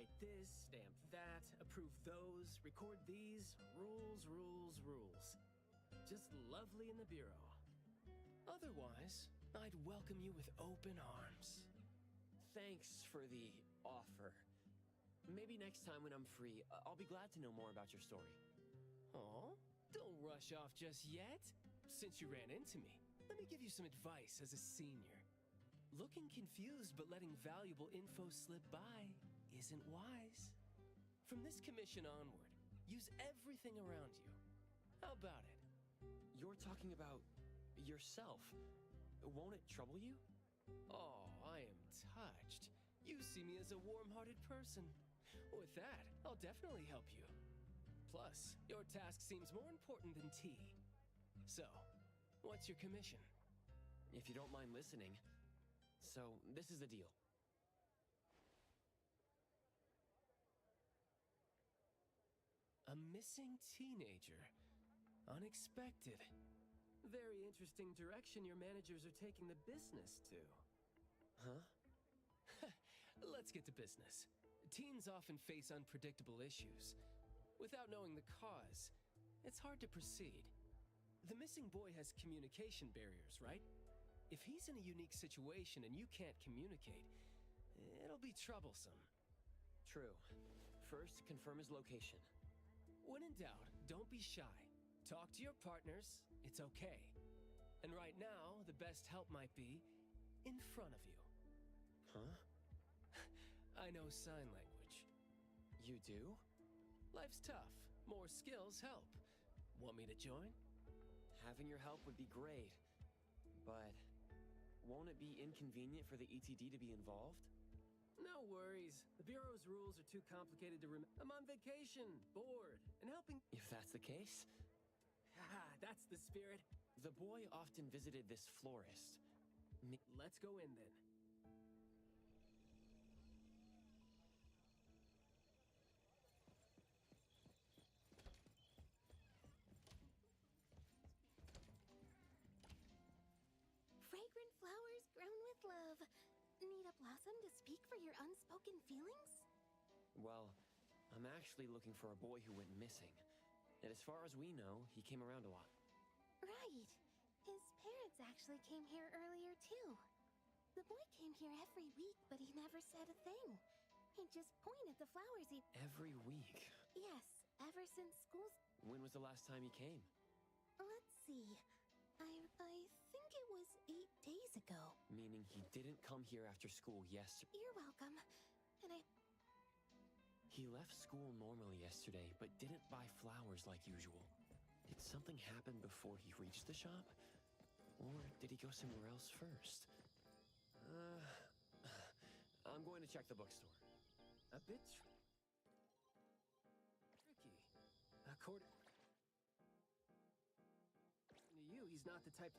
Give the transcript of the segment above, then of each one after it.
write this, stamp that, approve those, record these, rules, rules, rules. Just lovely in the bureau. Otherwise, I'd welcome you with open arms. Thanks for the offer. Maybe next time when I'm free, I'll be glad to know more about your story. Aw, don't rush off just yet. Since you ran into me, let me give you some advice as a senior. Looking confused but letting valuable info slip by isn't wise. From this commission onward, use everything around you. How about it? You're talking about yourself. Won't it trouble you? Oh, I am touched. You see me as a warm-hearted person. With that, I'll definitely help you. Plus, your task seems more important than tea. So, what's your commission? If you don't mind listening. So, this is the deal. A missing teenager. Unexpected. Very interesting direction your managers are taking the business to. Huh? Let's get to business. Teens often face unpredictable issues. Without knowing the cause, it's hard to proceed. The missing boy has communication barriers, right? If he's in a unique situation and you can't communicate, it'll be troublesome. True. First, confirm his location. When in doubt, don't be shy. Talk to your partners, it's okay. And right now, the best help might be in front of you. Huh? I know sign language. You do? Life's tough. More skills help. Want me to join? Having your help would be great. But won't it be inconvenient for the ETD to be involved? No worries. The Bureau's rules are too complicated to remember. I'm on vacation, bored, and helping. If that's the case. Haha, that's the spirit. The boy often visited this florist. Let's go in then. Fragrant flowers grown with love. Need a blossom to speak for your unspoken feelings? Well, I'm actually looking for a boy who went missing. And as far as we know, he came around a lot. Right. His parents actually came here earlier too. The boy came here every week, but he never said a thing. He'd just point at the flowers he... Every week? Yes, ever since school's... When was the last time he came? Let's see. I think it was 8 days ago. Meaning he didn't come here after school yesterday. You're welcome. And He left school normally yesterday, but didn't buy flowers like usual. Did something happen before he reached the shop? Or did he go somewhere else first? I'm going to check the bookstore. A bit tricky. According to you, he's not the type...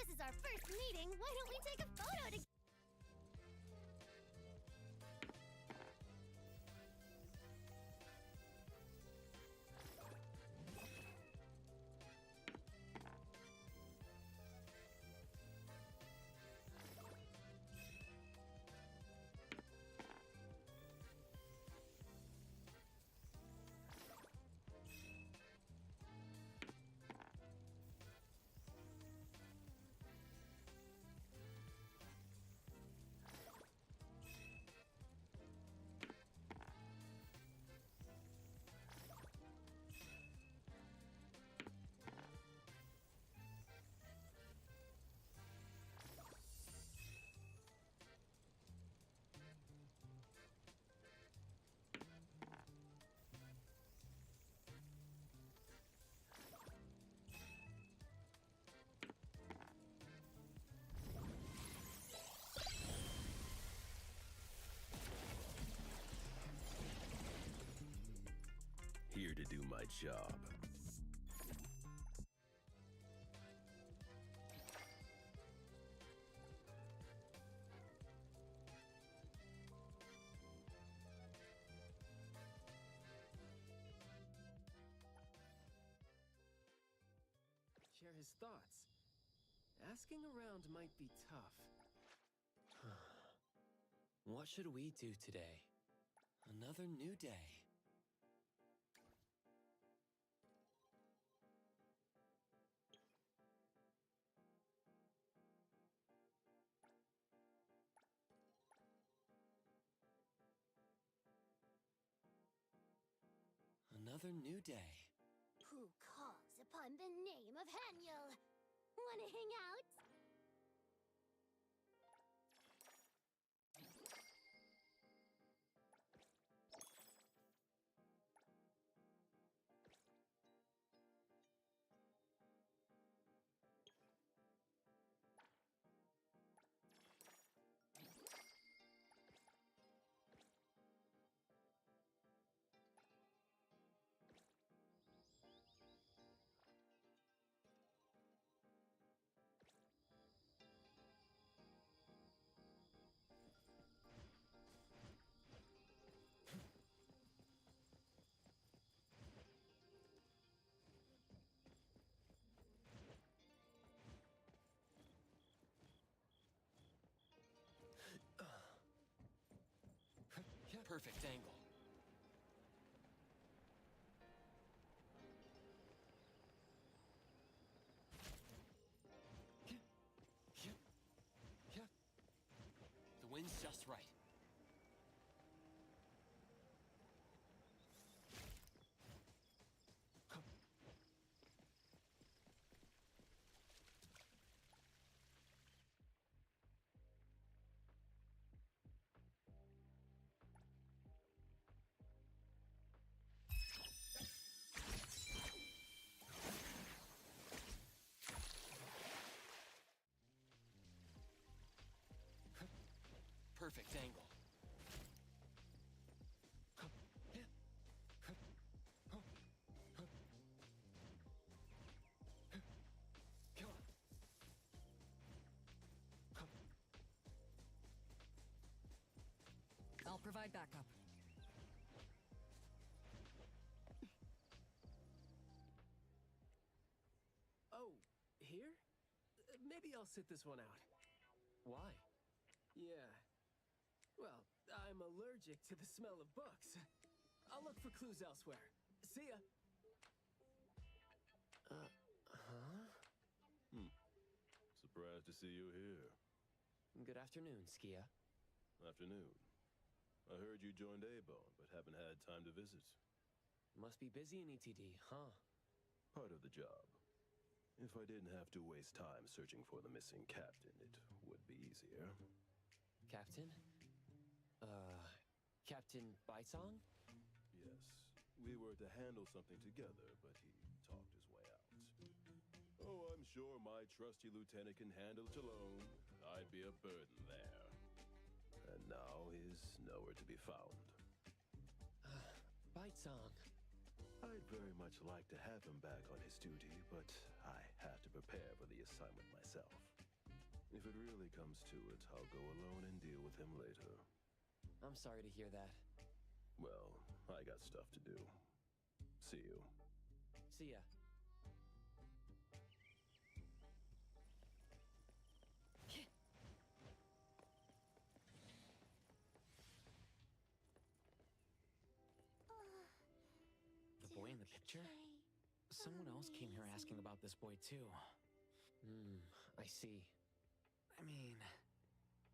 This is our first meeting. Why don't we take a photo together? Here to do my job. Share his thoughts. Asking around might be tough. What should we do today? Another new day. Another new day. Who calls upon the name of Haniel? Wanna hang out? Perfect angle. The wind's just right. Perfect angle. I'll provide backup. Oh, here? Maybe I'll sit this one out. Why? Yeah. Well, I'm allergic to the smell of books. I'll look for clues elsewhere. See ya. Surprised to see you here. Good afternoon, Skia. Afternoon. I heard you joined A-Bone, but haven't had time to visit. Must be busy in ETD, huh? Part of the job. If I didn't have to waste time searching for the missing captain, it would be easier. Captain? Captain Baisong? Yes, we were to handle something together, but he talked his way out. Oh, I'm sure my trusty lieutenant can handle it alone. I'd be a burden there. And now he's nowhere to be found. Baisong. I'd very much like to have him back on his duty, but I have to prepare for the assignment myself. If it really comes to it, I'll go alone and deal with him later. I'm sorry to hear that. Well, I got stuff to do. See you. See ya. The boy in the picture? Someone else came here asking about this boy too. I see. I mean,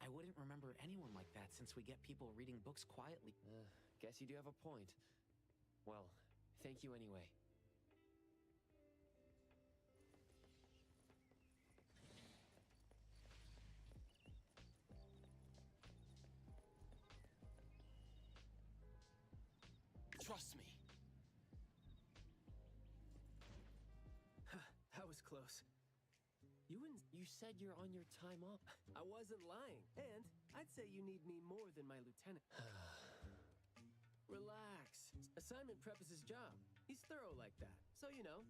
I wouldn't remember anyone like that since we get people reading books quietly. Guess you do have a point. Well, thank you anyway. Trust me. That was close. You said you're on your time up. I wasn't lying. And I'd say you need me more than my lieutenant. Relax. Assignment prep is his job. He's thorough like that. So, you know,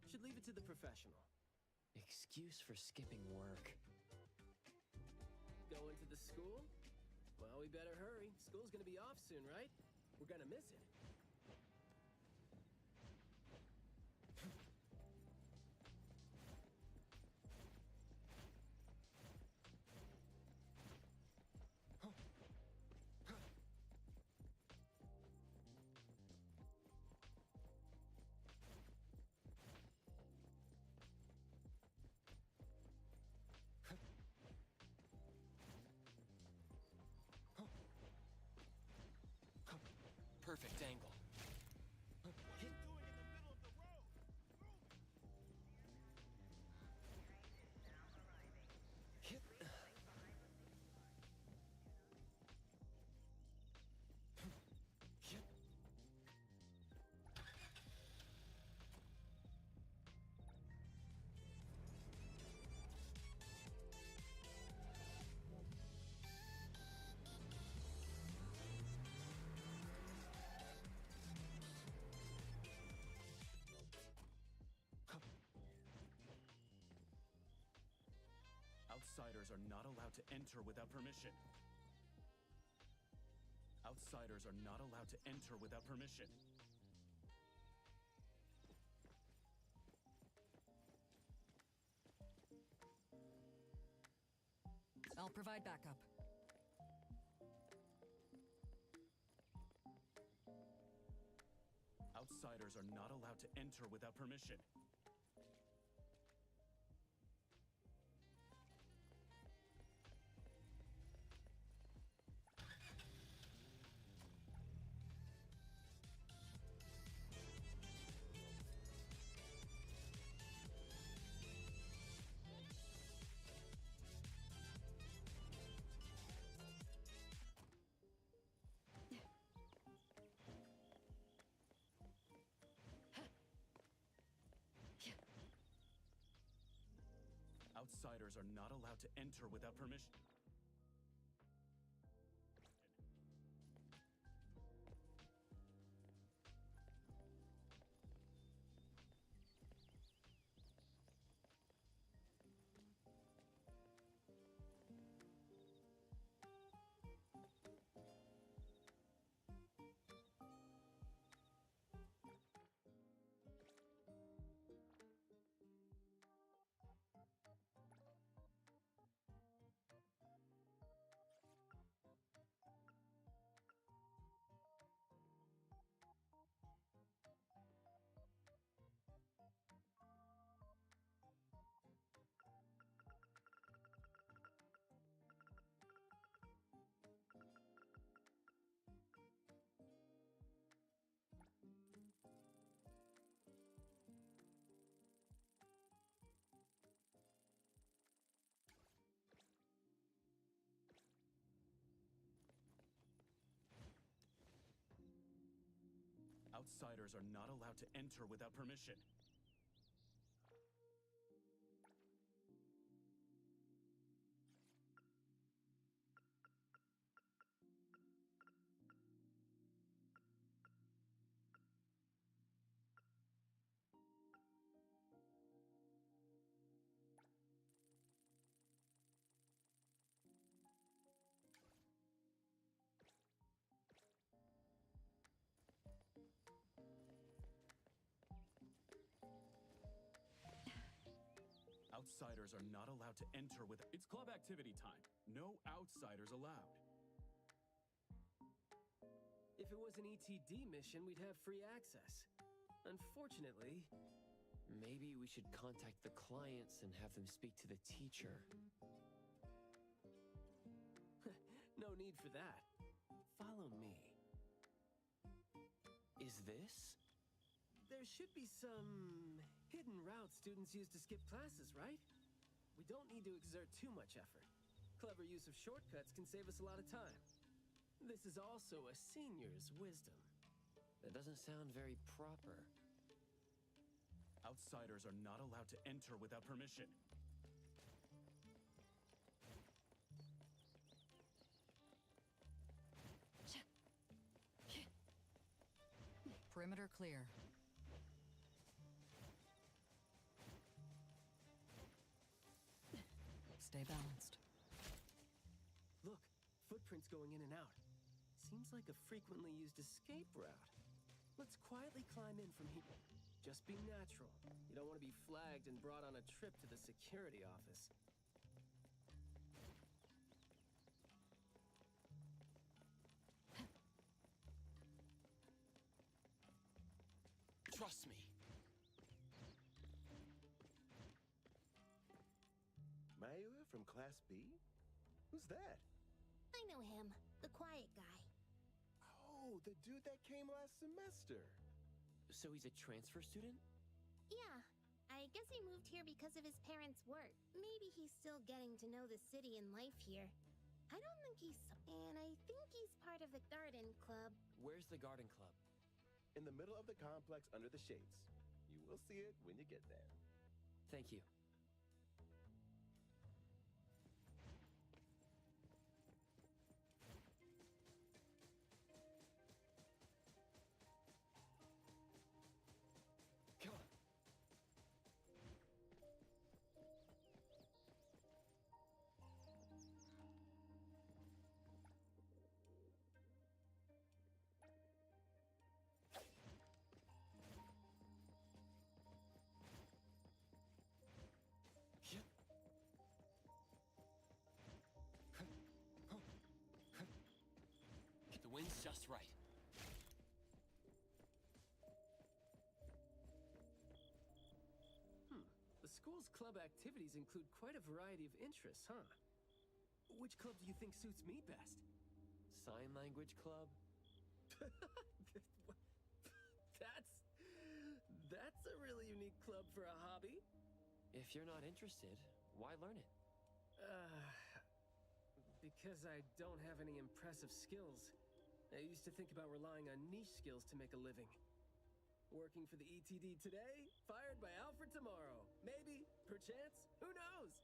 should leave it to the professional. Excuse for skipping work. Going to the school? Well, we better hurry. School's gonna be off soon, right? We're gonna miss it. Perfect angle. Outsiders are not allowed to enter without permission. Outsiders are not allowed to enter without permission. I'll provide backup. Outsiders are not allowed to enter without permission. Outsiders are not allowed to enter without permission. Outsiders are not allowed to enter without permission. Outsiders are not allowed to enter with. It's club activity time. No outsiders allowed. If it was an ETD mission, we'd have free access. Unfortunately... Maybe we should contact the clients and have them speak to the teacher. No need for that. Follow me. Is this? There should be some hidden routes students use to skip classes, right? We don't need to exert too much effort. Clever use of shortcuts can save us a lot of time. This is also a senior's wisdom. That doesn't sound very proper. Outsiders are not allowed to enter without permission. Perimeter clear. Stay balanced. Look, footprints going in and out. Seems like a frequently used escape route. Let's quietly climb in from here. Just be natural. You don't want to be flagged and brought on a trip to the security office. Trust me. Mayua from Class B? Who's that? I know him, the quiet guy. Oh, the dude that came last semester. So he's a transfer student? Yeah, I guess he moved here because of his parents' work. Maybe he's still getting to know the city and life here. I don't think he's... And I think he's part of the garden club. Where's the garden club? In the middle of the complex under the shades. You will see it when you get there. Thank you. Come on. The wind's just right. The school's club activities include quite a variety of interests, huh? Which club do you think suits me best? Sign language club? That's a really unique club for a hobby. If you're not interested, why learn it? Because I don't have any impressive skills. I used to think about relying on niche skills to make a living. Working for the ETD today, fired by Alfred tomorrow. Maybe, perchance, who knows?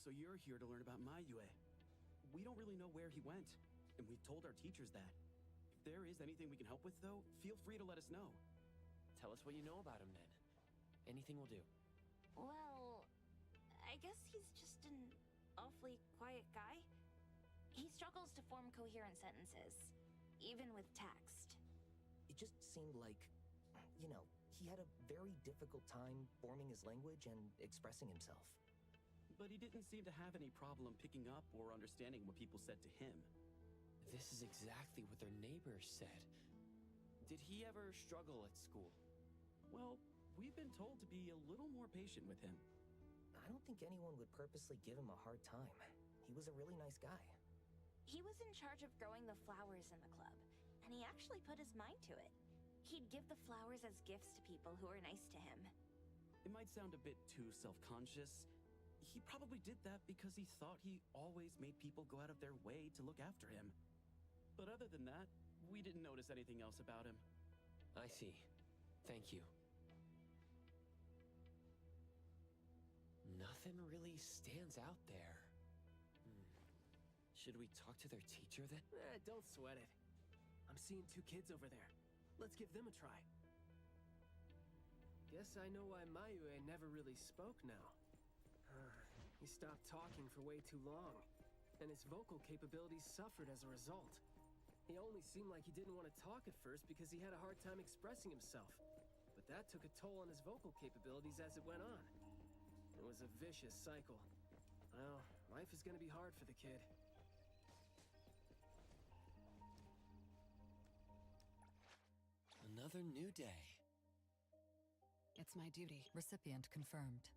So you're here to learn about Mayue. We don't really know where he went, and we've told our teachers that. If there is anything we can help with, though, feel free to let us know. Tell us what you know about him, then. Anything will do. Well, I guess he's just an awfully quiet guy. He struggles to form coherent sentences, even with text. It just seemed like, you know, he had a very difficult time forming his language and expressing himself. But he didn't seem to have any problem picking up or understanding what people said to him. This is exactly what their neighbors said. Did he ever struggle at school? Well, we've been told to be a little more patient with him. I don't think anyone would purposely give him a hard time. He was a really nice guy. He was in charge of growing the flowers in the club, and he actually put his mind to it. He'd give the flowers as gifts to people who were nice to him. It might sound a bit too self-conscious. He probably did that because he thought he always made people go out of their way to look after him. But other than that, we didn't notice anything else about him. I see. Thank you. Nothing Nothing really stands out there. Should we talk to their teacher then? Don't sweat it. I'm seeing 2 kids over there. Let's give them a try. Guess I know why Mayue never really spoke now. He stopped talking for way too long, and his vocal capabilities suffered as a result. He only seemed like he didn't want to talk at first because he had a hard time expressing himself. But that took a toll on his vocal capabilities as it went on. It was a vicious cycle. Well, life is gonna be hard for the kid. Another new day. It's my duty. Recipient confirmed.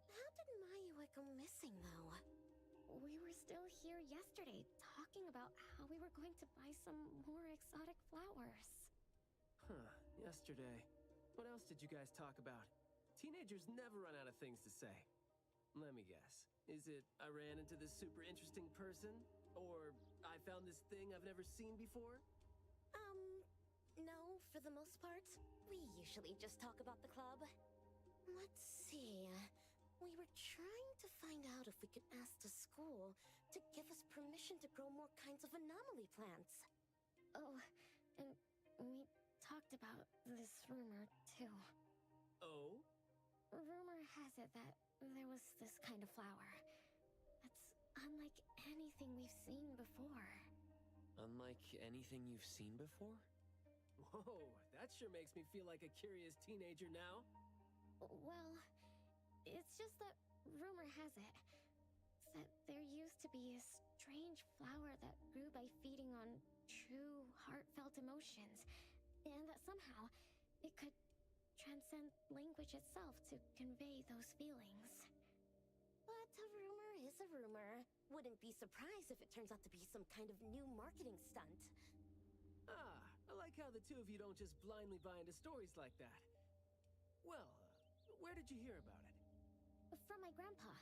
How did Mayue go missing, though? We were still here yesterday talking about how we were going to buy some more exotic flowers. Yesterday. What else did you guys talk about? Teenagers never run out of things to say. Let me guess. Is it I ran into this super interesting person? Or I found this thing I've never seen before? No, for the most part. We usually just talk about the club. Let's see. We were trying to find out if we could ask the school to give us permission to grow more kinds of anomaly plants. Oh, and we talked about this rumor, too. Oh? Rumor has it that there was this kind of flower that's unlike anything we've seen before. Unlike anything you've seen before? Whoa, that sure makes me feel like a curious teenager now. Well, it's just that rumor has it that there used to be a strange flower that grew by feeding on true, heartfelt emotions, and that somehow it could transcend language itself to convey those feelings. But a rumor is a rumor. Wouldn't be surprised if it turns out to be some kind of new marketing stunt. I like how the 2 of you don't just blindly buy into stories like that. Well, where did you hear about it? From my grandpa.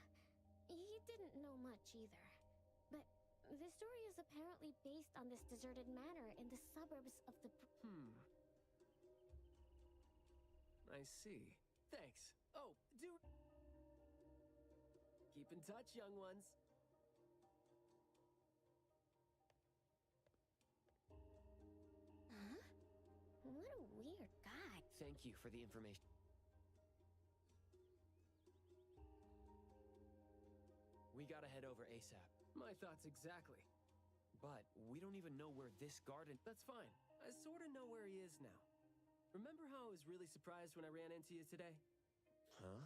He didn't know much either. But the story is apparently based on this deserted manor in the suburbs of the... I see. Thanks. Oh, keep in touch, young ones. Huh? What a weird guy. Thank you for the information. We gotta head over ASAP. My thoughts exactly. But we don't even know where this garden... That's fine. I sorta know where he is now. Remember how I was really surprised when I ran into you today? Huh?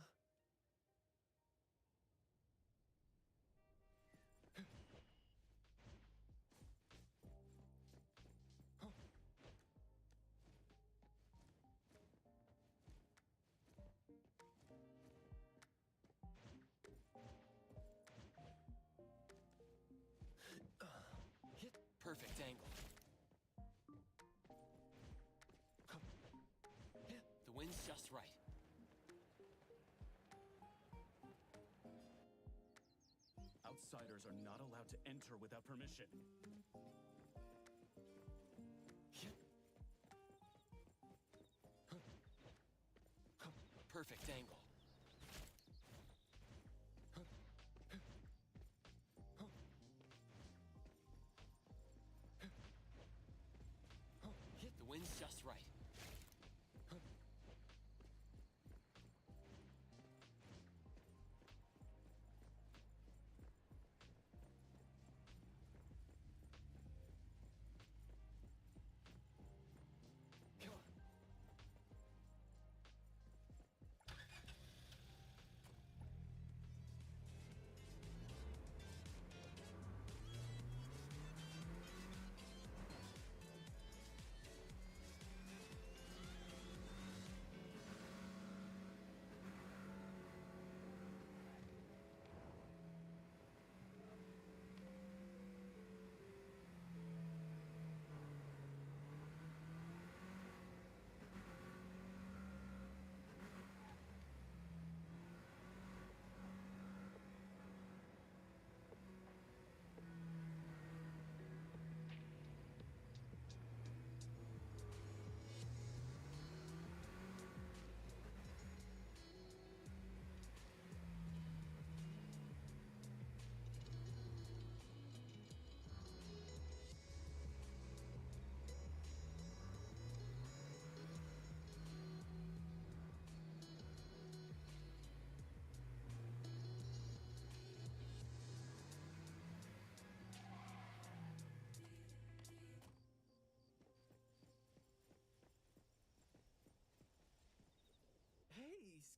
Hit perfect angle. The wind's just right. Outsiders are not allowed to enter without permission. Perfect angle. The wind's just right.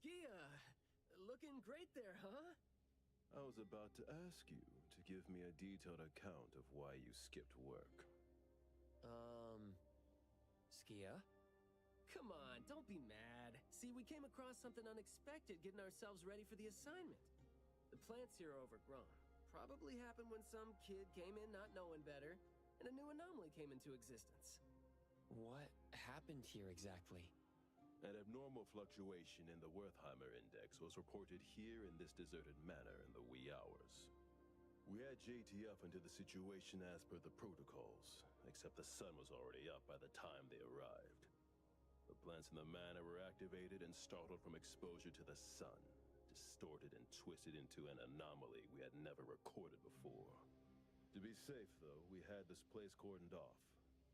Skia, looking great there, huh? I was about to ask you to give me a detailed account of why you skipped work. Skia? Come on, don't be mad. See, we came across something unexpected getting ourselves ready for the assignment. The plants here are overgrown. Probably happened when some kid came in not knowing better, and a new anomaly came into existence. What happened here exactly? An abnormal fluctuation in the Wertheimer Index was reported here in this deserted manor in the wee hours. We had JTF into the situation as per the protocols, except the sun was already up by the time they arrived. The plants in the manor were activated and startled from exposure to the sun, distorted and twisted into an anomaly we had never recorded before. To be safe, though, we had this place cordoned off.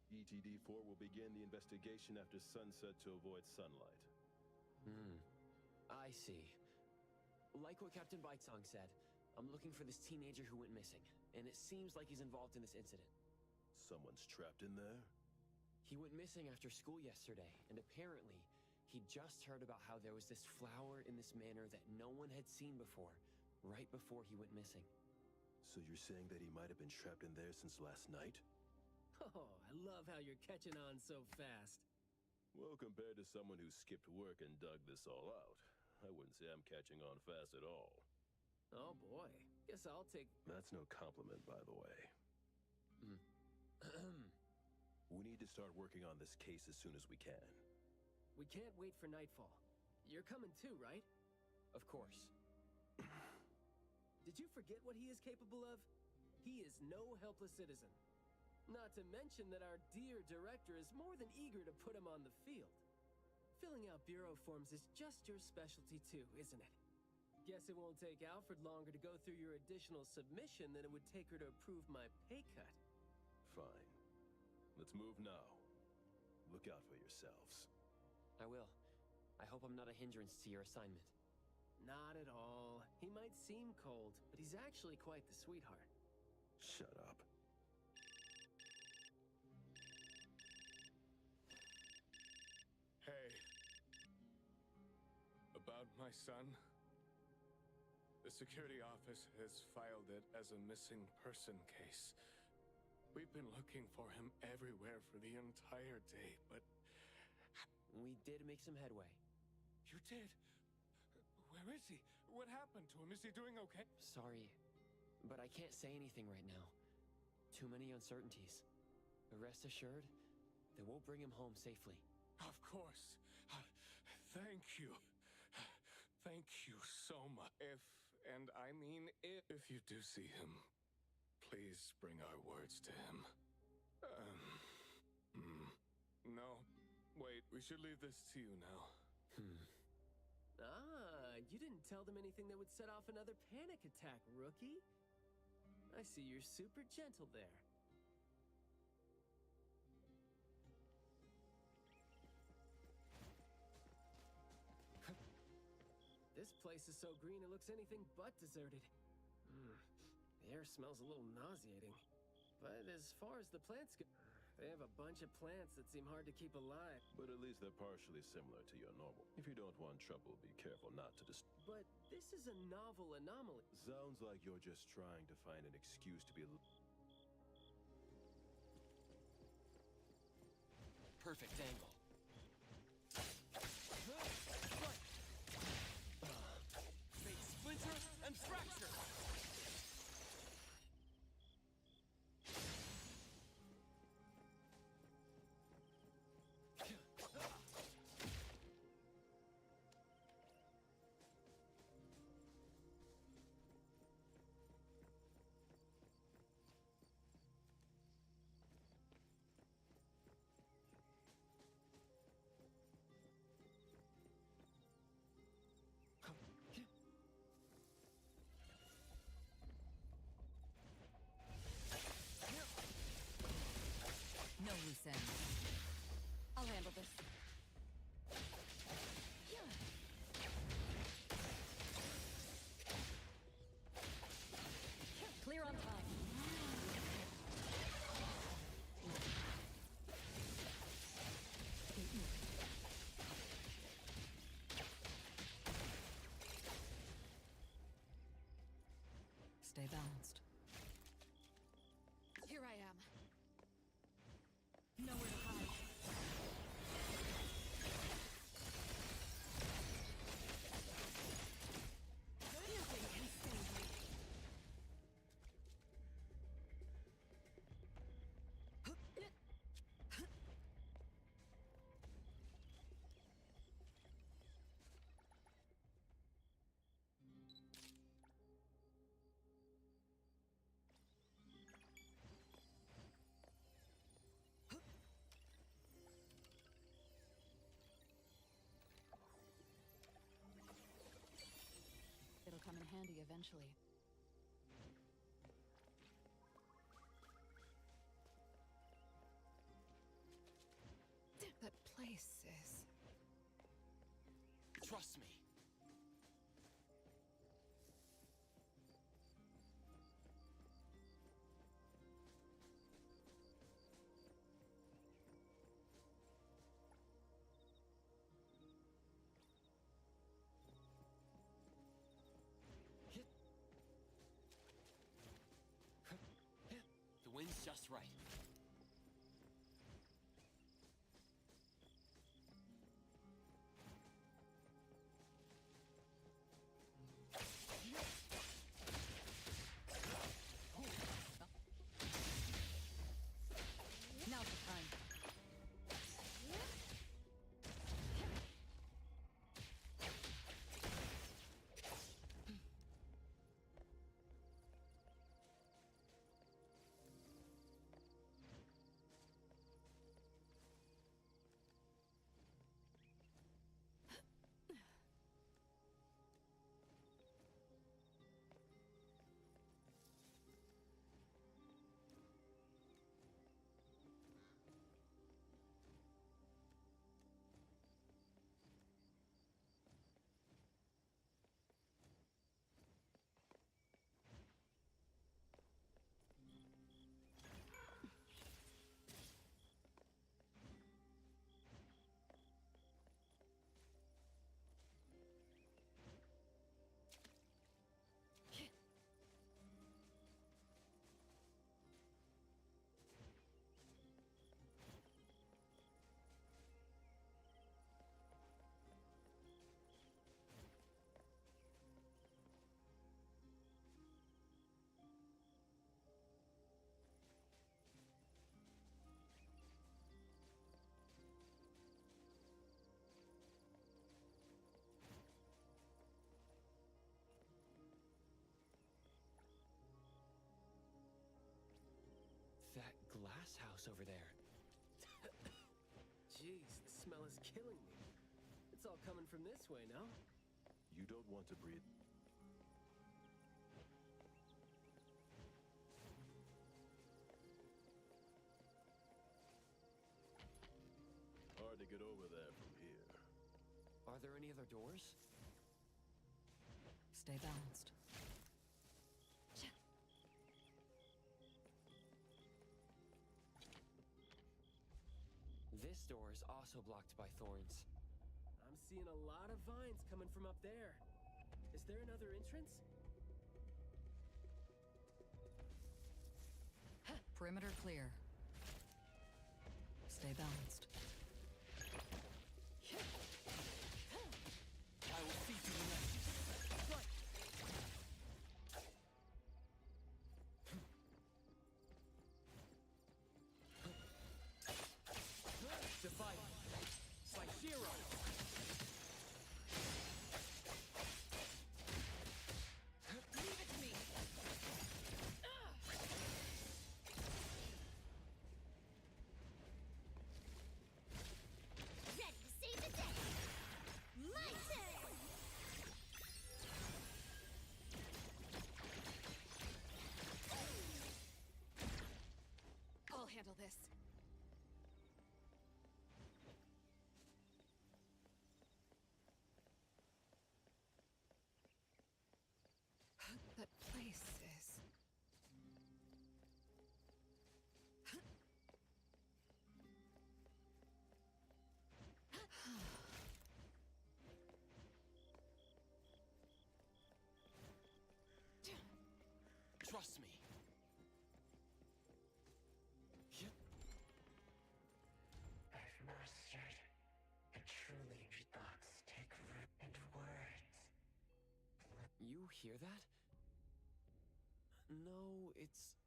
ETD-4 will begin the investigation after sunset to avoid sunlight. I see. Like what Captain Bitesong said, I'm looking for this teenager who went missing, and it seems like he's involved in this incident. Someone's trapped in there? He went missing after school yesterday, and apparently, he just heard about how there was this flower in this manor that no one had seen before, right before he went missing. So you're saying that he might have been trapped in there since last night? Oh, I love how you're catching on so fast. Well, compared to someone who skipped work and dug this all out, I wouldn't say I'm catching on fast at all. Oh boy, guess I'll take... That's no compliment, by the way. We need to start working on this case as soon as we can. We can't wait for nightfall. You're coming too, right? Of course. Did you forget what he is capable of? He is no helpless citizen. Not to mention that our dear director is more than eager to put him on the field. Filling out bureau forms is just your specialty too, isn't it? Guess it won't take Alfred longer to go through your additional submission than it would take her to approve my pay cut. Fine. Let's move now. Look out for yourselves. I will. I hope I'm not a hindrance to your assignment. Not at all. He might seem cold, but he's actually quite the sweetheart. Shut up. Hey. About my son? The security office has filed it as a missing person case. We've been looking for him everywhere for the entire day, but... We did make some headway. You did? Where is he? What happened to him? Is he doing okay? Sorry, but I can't say anything right now. Too many uncertainties. But rest assured that we'll bring him home safely. Of course. Thank you. Thank you so much. And I mean if you do see him, please bring our words to him. No. Wait, we should leave this to you now. You didn't tell them anything that would set off another panic attack, rookie. I see you're super gentle there. This place is so green it looks anything but deserted. The air smells a little nauseating. But as far as the plants go, they have a bunch of plants that seem hard to keep alive. But at least they're partially similar to your normal. If you don't want trouble, be careful not to But this is a novel anomaly. Sounds like you're just trying to find an excuse to be... Perfect angle. Fake splinter and fracture! Stay balanced. Here I am. Nowhere to hide. Nothing can save me. It'll come in handy eventually. That place is... Trust me. The wind's just right. Now's the time. That glass house over there. Jeez, the smell is killing me. It's all coming from this way, no? You don't want to breathe. Hard to get over there from here. Are there any other doors? Stay balanced. This door is also blocked by thorns. I'm seeing a lot of vines coming from up there. Is there another entrance? Perimeter clear. Stay balanced. I will see to the next. Right. Divide. Saishiro. Leave it to me. Ready to save the day! My turn! I'll handle this. That place is... Trust me. I've mastered a truly thoughts take root and words. You hear that? No, it's...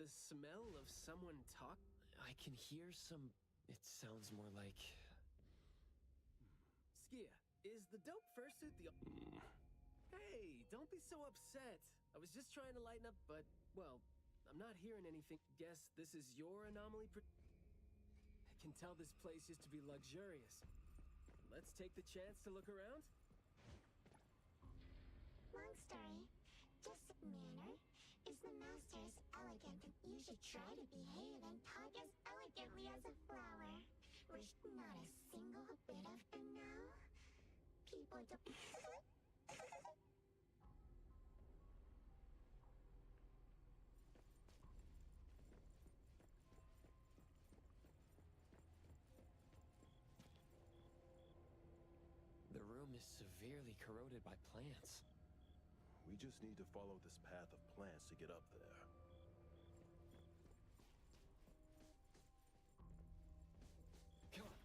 The smell of someone talk? I can hear some... It sounds more like... Skia, is the dope fursuit the... Hey, don't be so upset. I was just trying to lighten up, but, well, I'm not hearing anything. Guess this is your anomaly I can tell this place used to be luxurious. Let's take the chance to look around. Long story. Just manner is the master's elegant. You should try to behave and talk as elegantly as a flower. Wish not a single bit of no. People don't. The room is severely corroded by plants. We just need to follow this path of plants to get up there. Come on.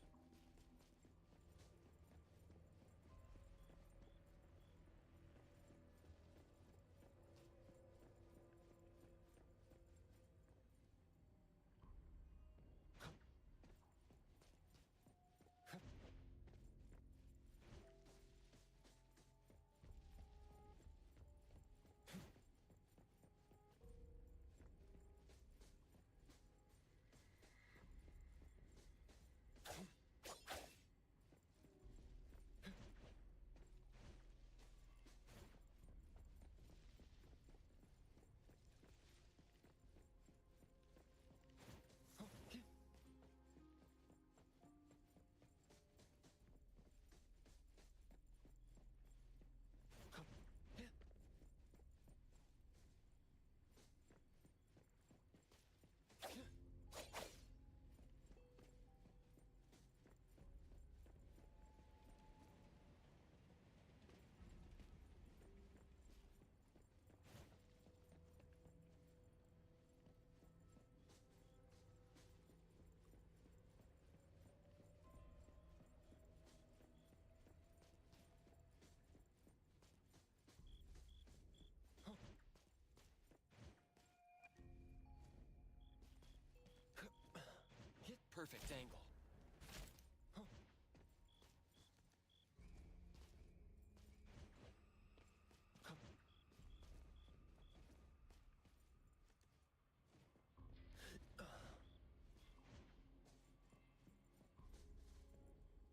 Perfect angle.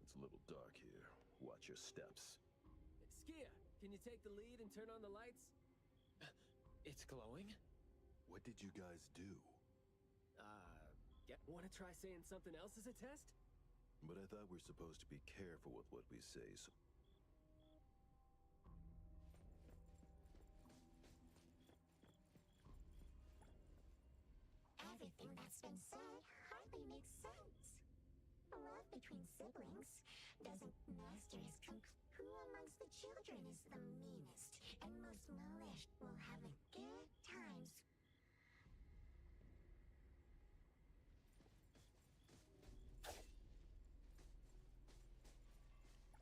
It's a little dark here. Watch your steps. Skia, can you take the lead and turn on the lights? It's glowing? What did you guys do? Want to try saying something else as a test? But I thought we're supposed to be careful with what we say, so... Everything that's been said hardly makes sense. Love between siblings doesn't master his who amongst the children is the meanest and most malicious will have a good times.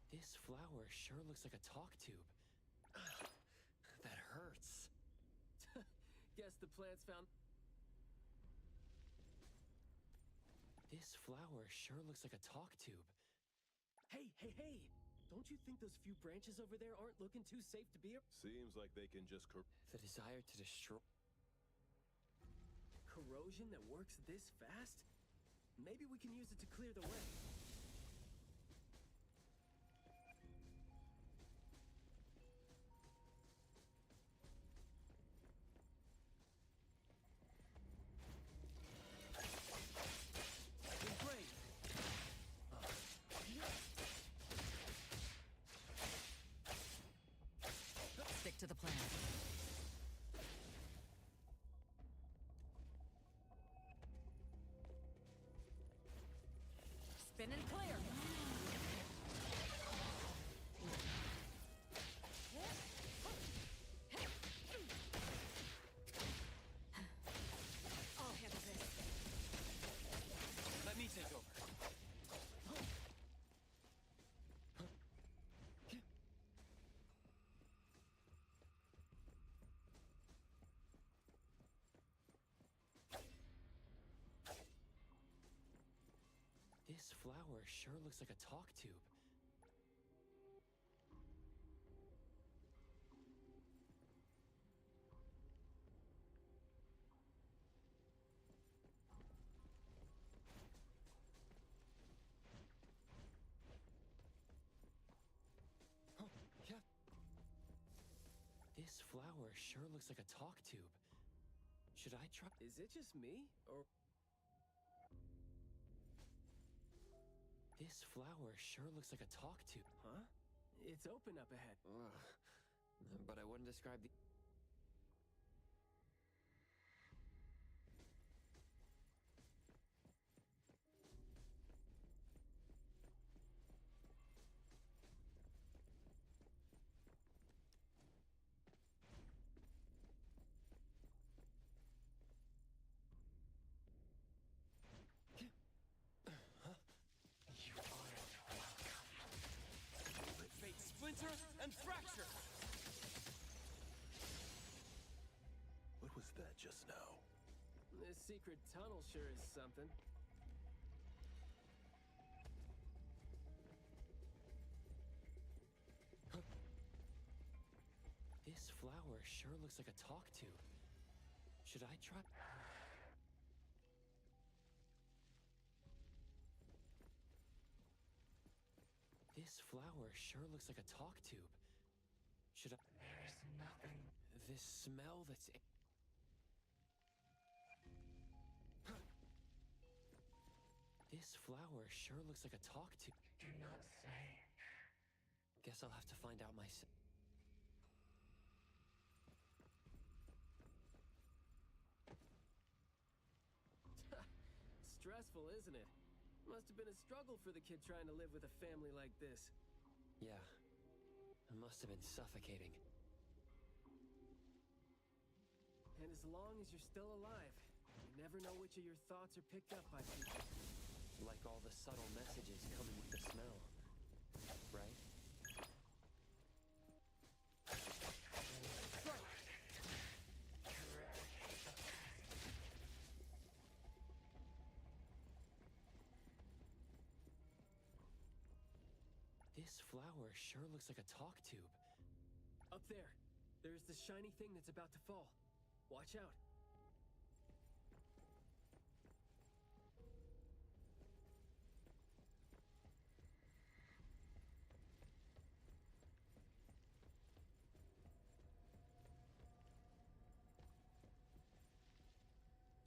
This flower sure looks like a talk tube. That hurts. Guess the plants found... This flower sure looks like a talk tube. Hey! Don't you think those few branches over there aren't looking too safe to be... Seems like they can just The desire to destroy... Corrosion that works this fast? Maybe we can use it to clear the way. Stick to the plan. Spin and clear. This flower sure looks like a talk tube. Yeah. This flower sure looks like a talk tube. Should I try? Is it just me? Or This flower sure looks like a talk tube. huh? It's open up ahead. Ugh. But I wouldn't describe the... Fate splinter and fracture! What was that just now? This secret tunnel sure is something. This flower sure looks like a talk tube. Should I try? This flower sure looks like a talk tube. Should I? There's nothing. This smell that's... This flower sure looks like a talk tube. Do not say. Guess I'll have to find out myself. Stressful, isn't it? Must have been a struggle for the kid trying to live with a family like this. Yeah. It must have been suffocating. And as long as you're still alive, you never know which of your thoughts are picked up by people. Like all the subtle messages coming with the smell. Right? This flower sure looks like a talk tube. Up there, there's the shiny thing that's about to fall. Watch out.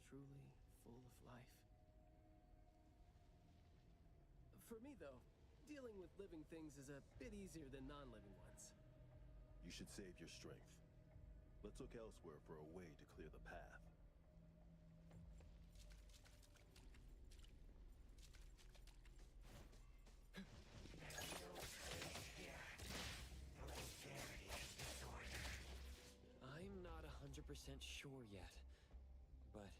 Truly full of life. For me, though, dealing with living things is a bit easier than non-living ones. You should save your strength. Let's look elsewhere for a way to clear the path. I'm not 100% sure yet, but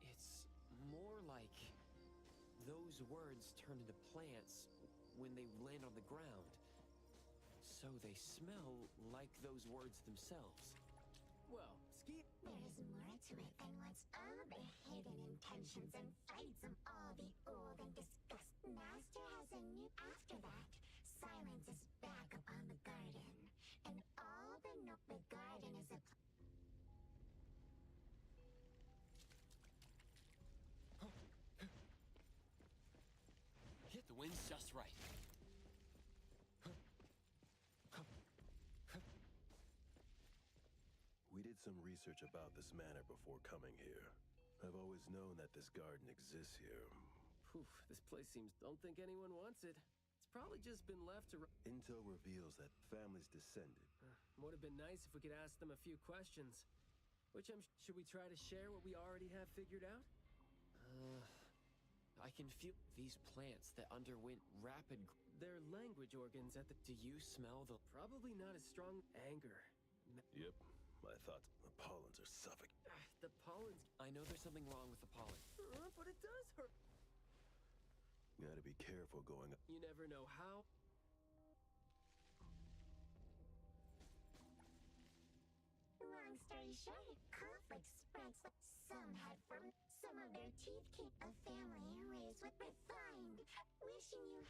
it's more like those words turn into plants when they land on the ground. So they smell like those words themselves. Well, Ski... There's more to it than what's all the hidden intentions and fights of all the old and disgust. Master has a new... After that, silence is back upon the garden. And all the garden is a... Hit the wind's just right. We did some research about this manor before coming here. I've always known that this garden exists here. Poof, this place seems... Don't think anyone wants it. It's probably just been left to... Intel reveals that families descended. Would have been nice if we could ask them a few questions. Should we try to share what we already have figured out? I can feel these plants that underwent rapid... They're language organs at the... Do you smell the... Probably not as strong... Anger. Yep. I thought the pollens are suffocating. The pollens... I know there's something wrong with the pollen. But it does hurt. Gotta be careful going up. You never know how... Long story short, conflict spreads like some had from some of their teeth keep a family raised with refined, wishing you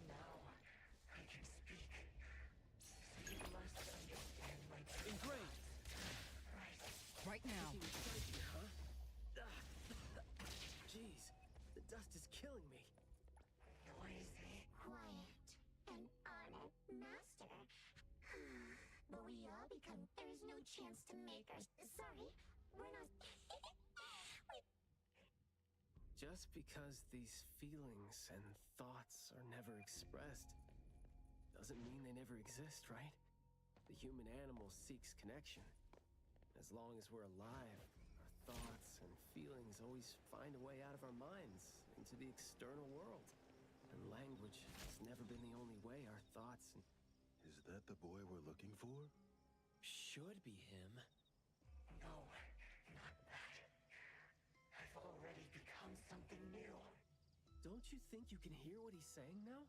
Now I can speak. So you must understand my Engraved! Right now. Jeez, the dust is killing me. noisy. quiet and honest, master. But we all become. There's no chance to make us. Sorry, we're not. Just because these feelings and thoughts are never expressed doesn't mean they never exist, right? The human animal seeks connection. As long as we're alive, our thoughts and feelings always find a way out of our minds into the external world. And language has never been the only way our thoughts and... Is that the boy we're looking for? Should be him. No, not that. I've already become something new. Don't you think you can hear what he's saying now?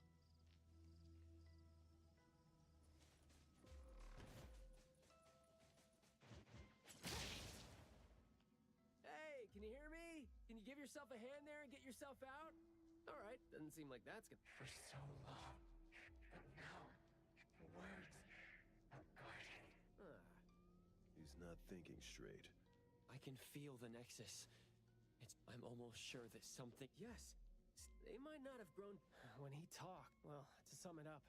Hey, can you hear me? Can you give yourself a hand there and get yourself out? All right, doesn't seem like that's gonna... For so long. But now, words are guarding. He's not thinking straight. I can feel the Nexus. I'm almost sure that something... Yes, they might not have grown when he talked. Well, to sum it up,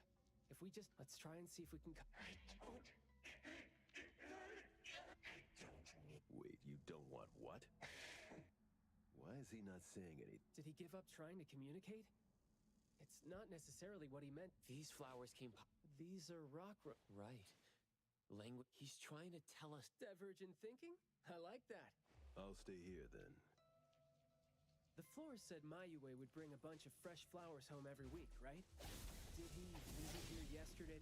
if we just... Let's try and see if we can... I don't need... Wait, you don't want what? Why is he not saying anything? Did he give up trying to communicate? It's not necessarily what he meant. These flowers came... These are Right. Language... He's trying to tell us... Divergent thinking? I like that. I'll stay here then. The florist said Mayue would bring a bunch of fresh flowers home every week, right? Did he visit here yesterday?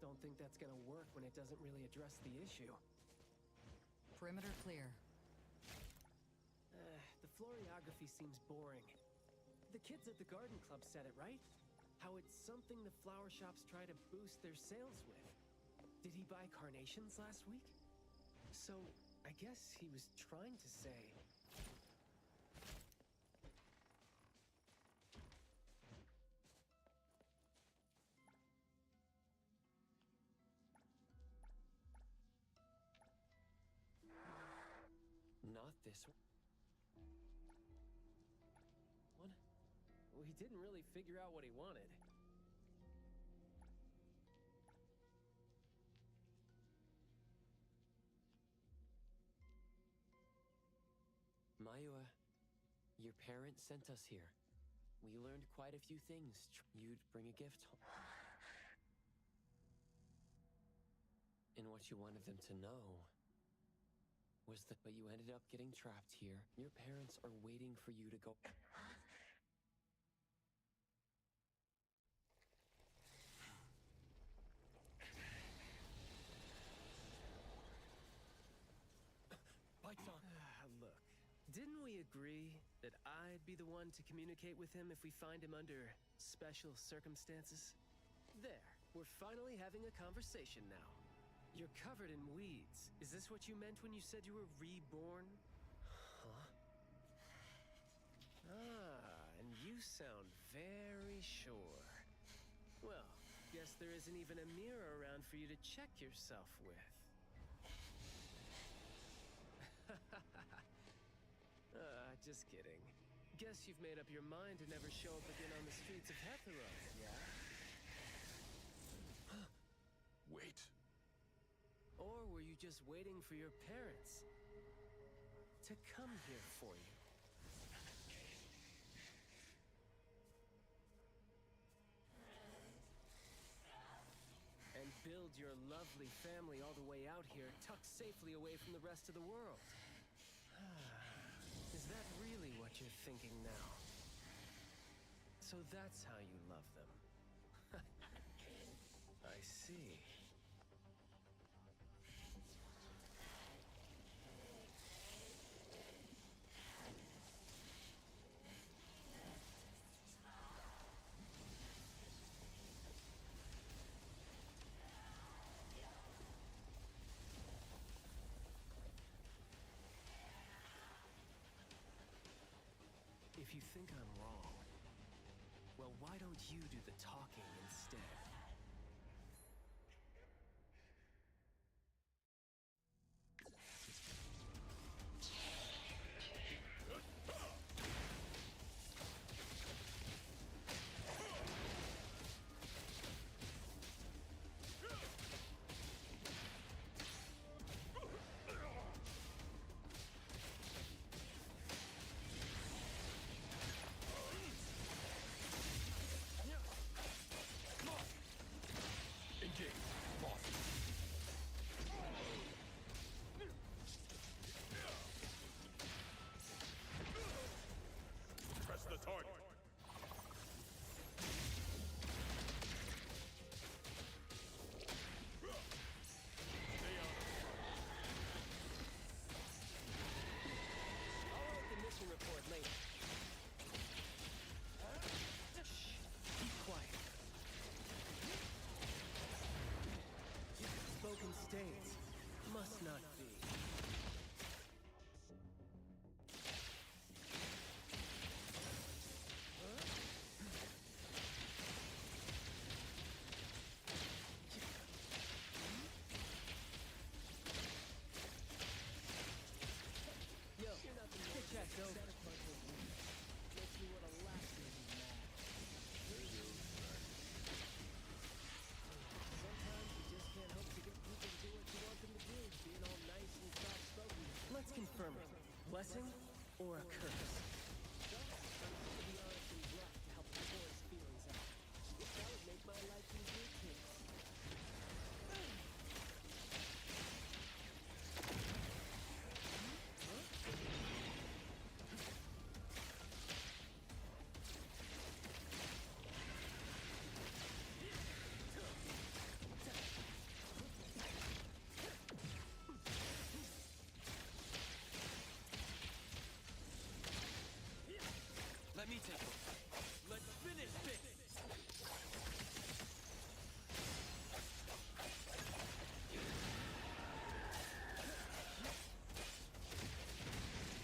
Don't think that's gonna work when it doesn't really address the issue. Perimeter clear. The floriography seems boring. The kids at the garden club said it, right? How it's something the flower shops try to boost their sales with. Did he buy carnations last week? So, I guess he was trying to say... Not this one. Well, he didn't really figure out what he wanted. Mayue, your parents sent us here. We learned quite a few things. You'd bring a gift home. And what you wanted them to know was that, but you ended up getting trapped here. Your parents are waiting for you to go. Lights on. Look, didn't we agree that I'd be the one to communicate with him if we find him under special circumstances? There, we're finally having a conversation now. You're covered in weeds. Is this what you meant when you said you were reborn? Huh? And you sound very sure. Well, guess there isn't even a mirror around for you to check yourself with. Just kidding. Guess you've made up your mind to never show up again on the streets of Hetheros, yeah? Wait. Or were you just waiting for your parents to come here for you? hauled your lovely family all the way out here, tucked safely away from the rest of the world. Is that really what you're thinking now? So that's how you love them. I see. If you think I'm wrong, well, why don't you do the talking instead? Target. I'll write the mission report later. Shh. Keep quiet. Spoken states. Must not be. Let's confirm it. Blessing or a curse? To be honest and blunt to help pour his feelings out. That would make my life easier too. Let me take it. Let's finish this!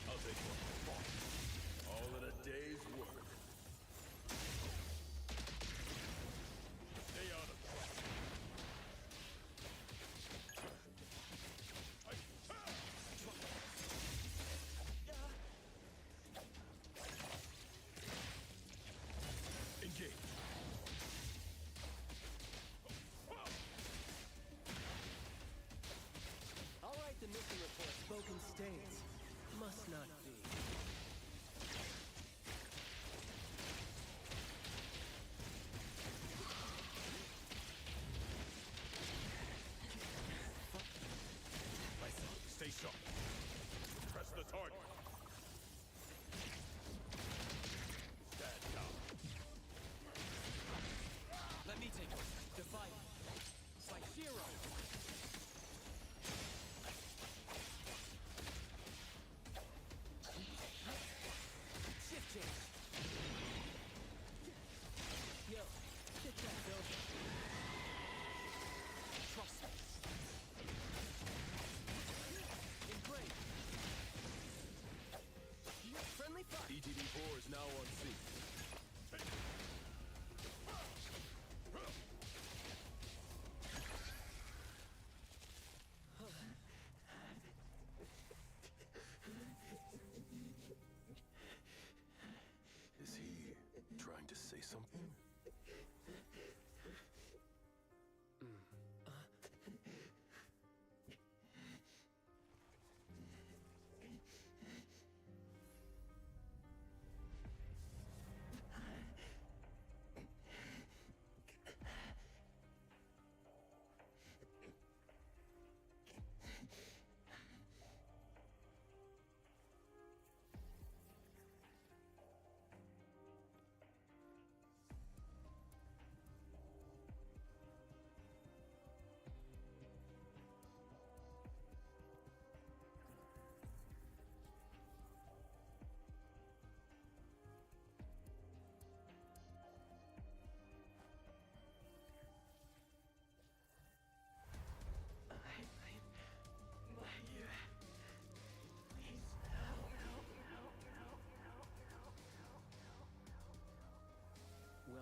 I'll take one. All in a day's work. Stay out of it. Engage. I'll write the mission report. Spoken states. Must not be. Stay sharp. Press the target. Stand down. Let me take it. Defy it. Saishiro! Shift change. Yo, get that over. Trust me. Embrace. Friendly fire. ETD-4 is now on scene. Is he trying to say something?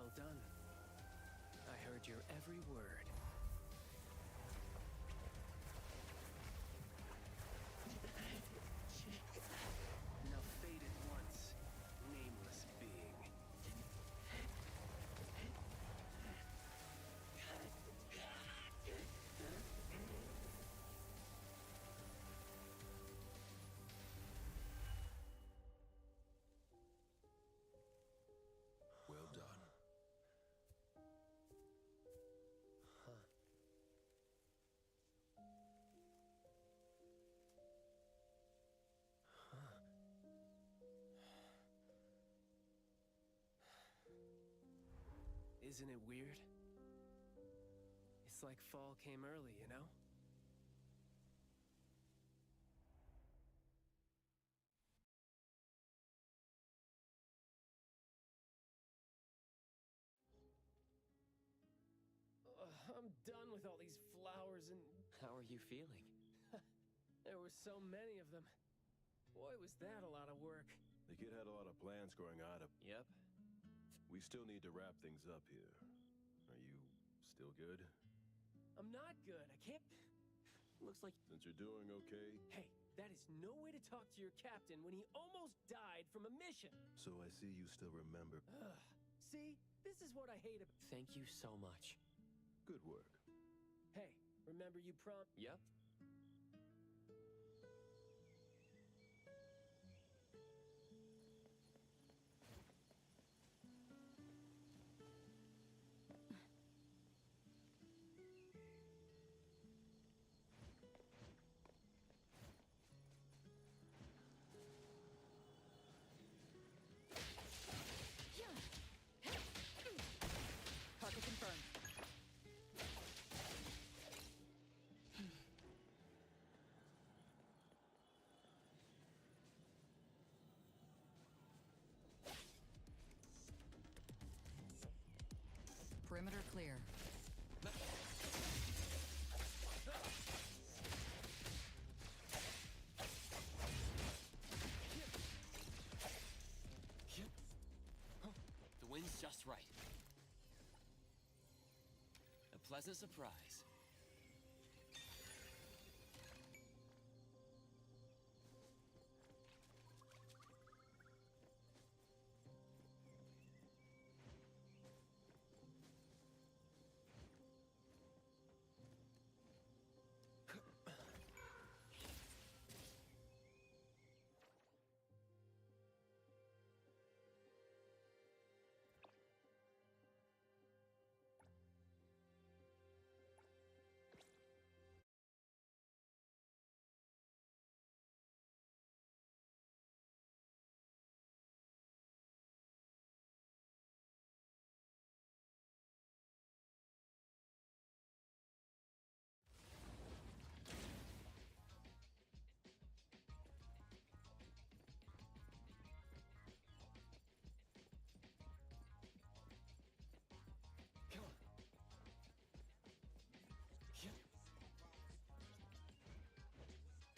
Well done. I heard your every word. Now fade at once, nameless being. Well done. Isn't it weird? It's like fall came early, you know? I'm done with all these flowers and... How are you feeling? There were so many of them. Boy, was that a lot of work. The kid had a lot of plans growing out of. Yep. We still need to wrap things up here. Are you still good? I'm not good. I can't... Looks like... Since you're doing okay? Hey, that is no way to talk to your captain when he almost died from a mission. So I see you still remember. Ugh. See? This is what I hate about... Thank you so much. Good work. Hey, remember you Yep. Target confirmed. Perimeter clear. The wind's just right. A pleasant surprise.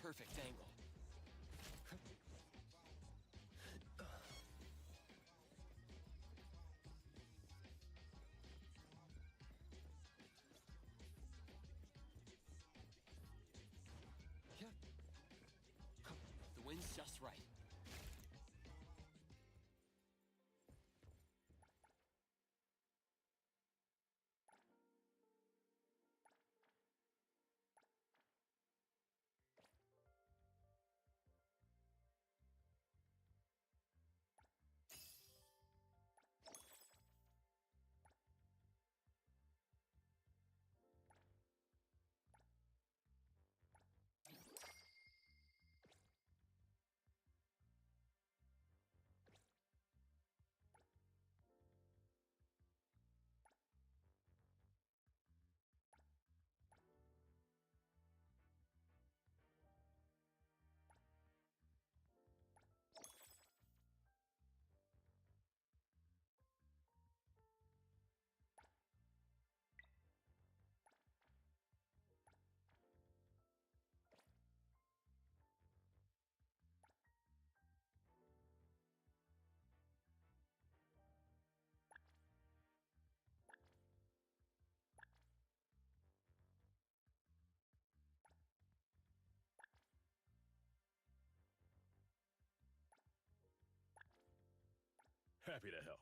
Perfect angle. The wind's just right. Happy to help.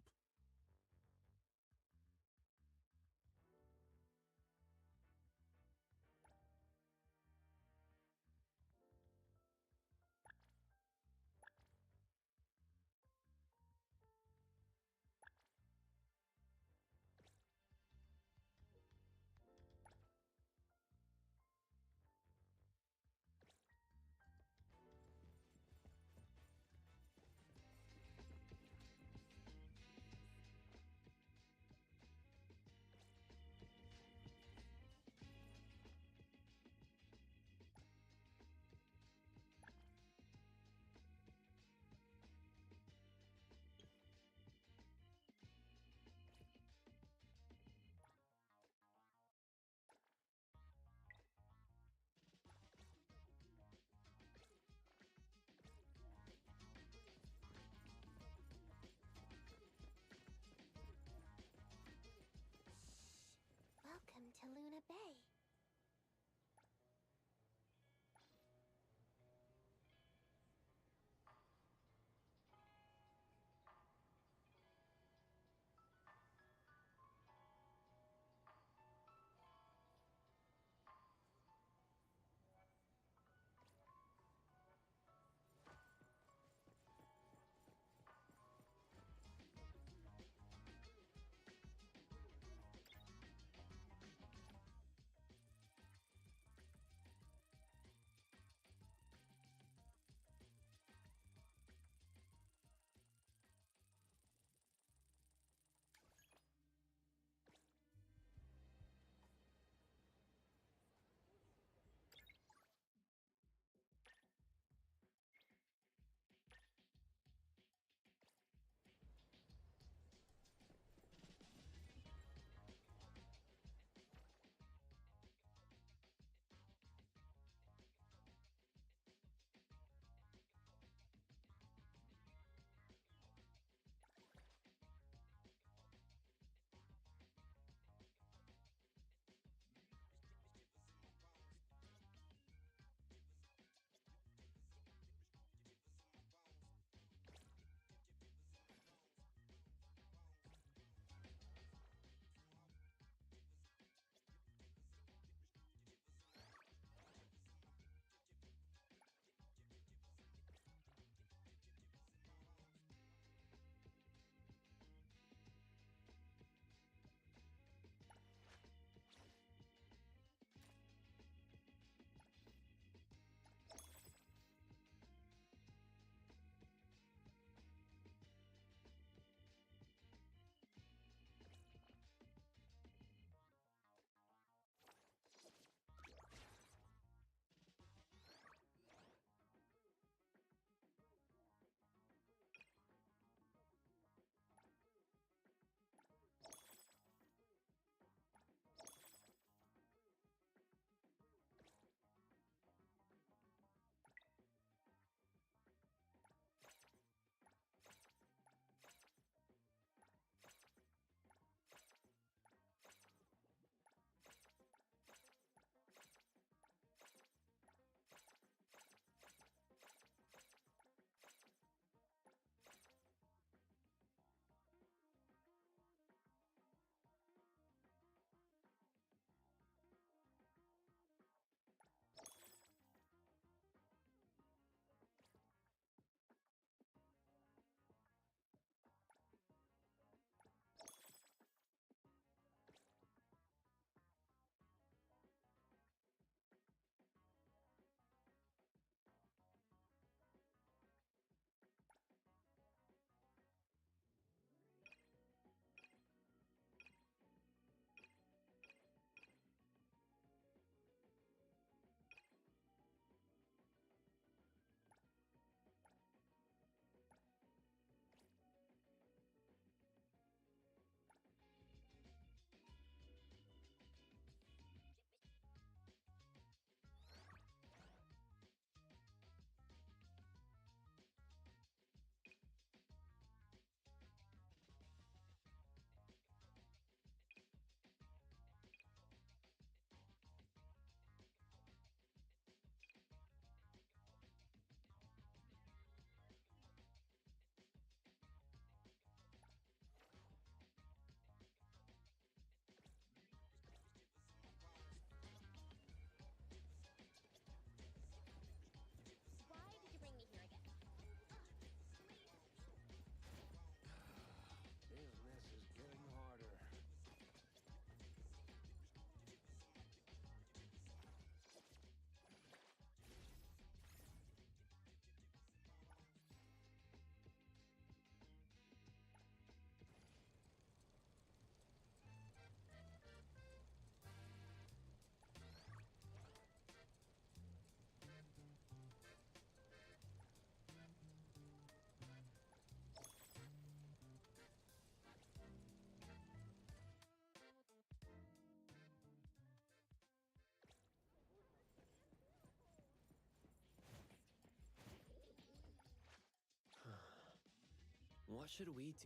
What should we do?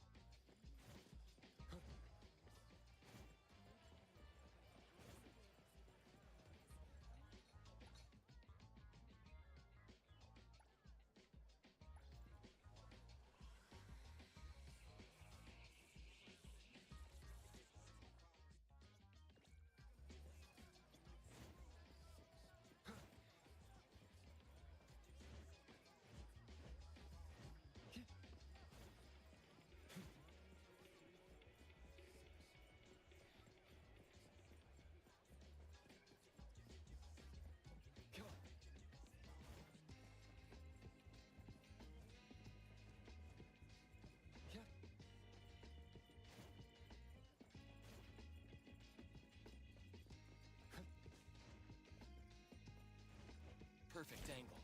Perfect angle.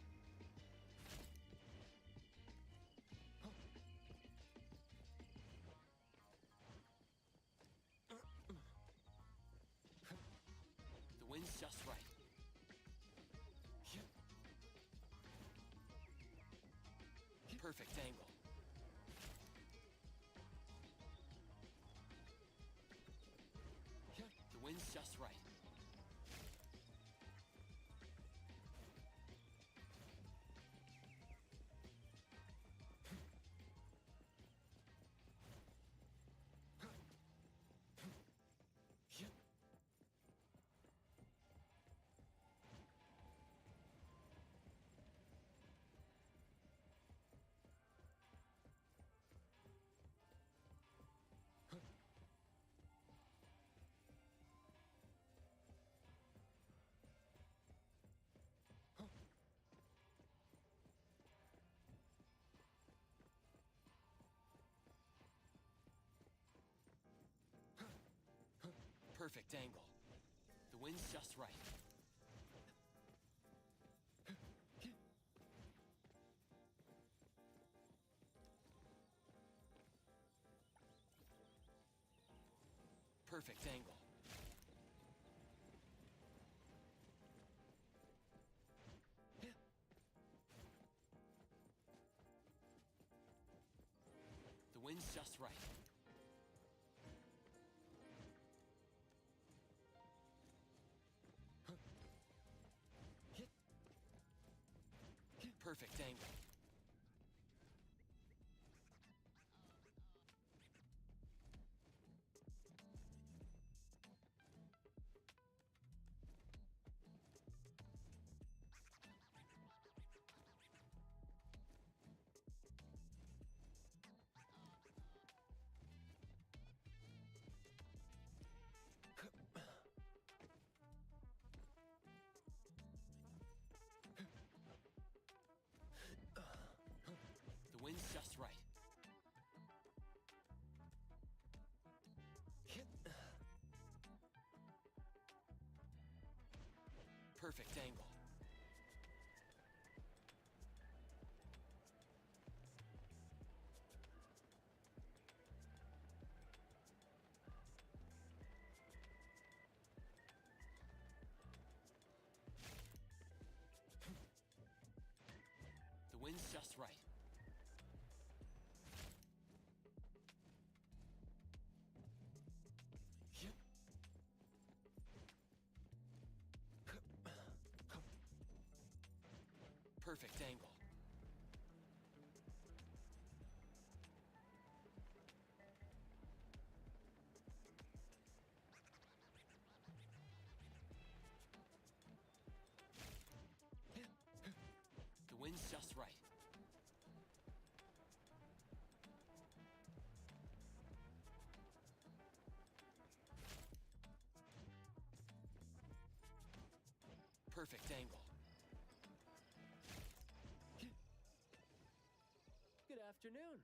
The wind's just right. Perfect angle. The wind's just right. Perfect angle. The wind's just right. Perfect angle. The wind's just right. Perfect angle. The wind's just right. Perfect angle. The wind's just right. Perfect angle. The wind's just right. Perfect angle. Good afternoon.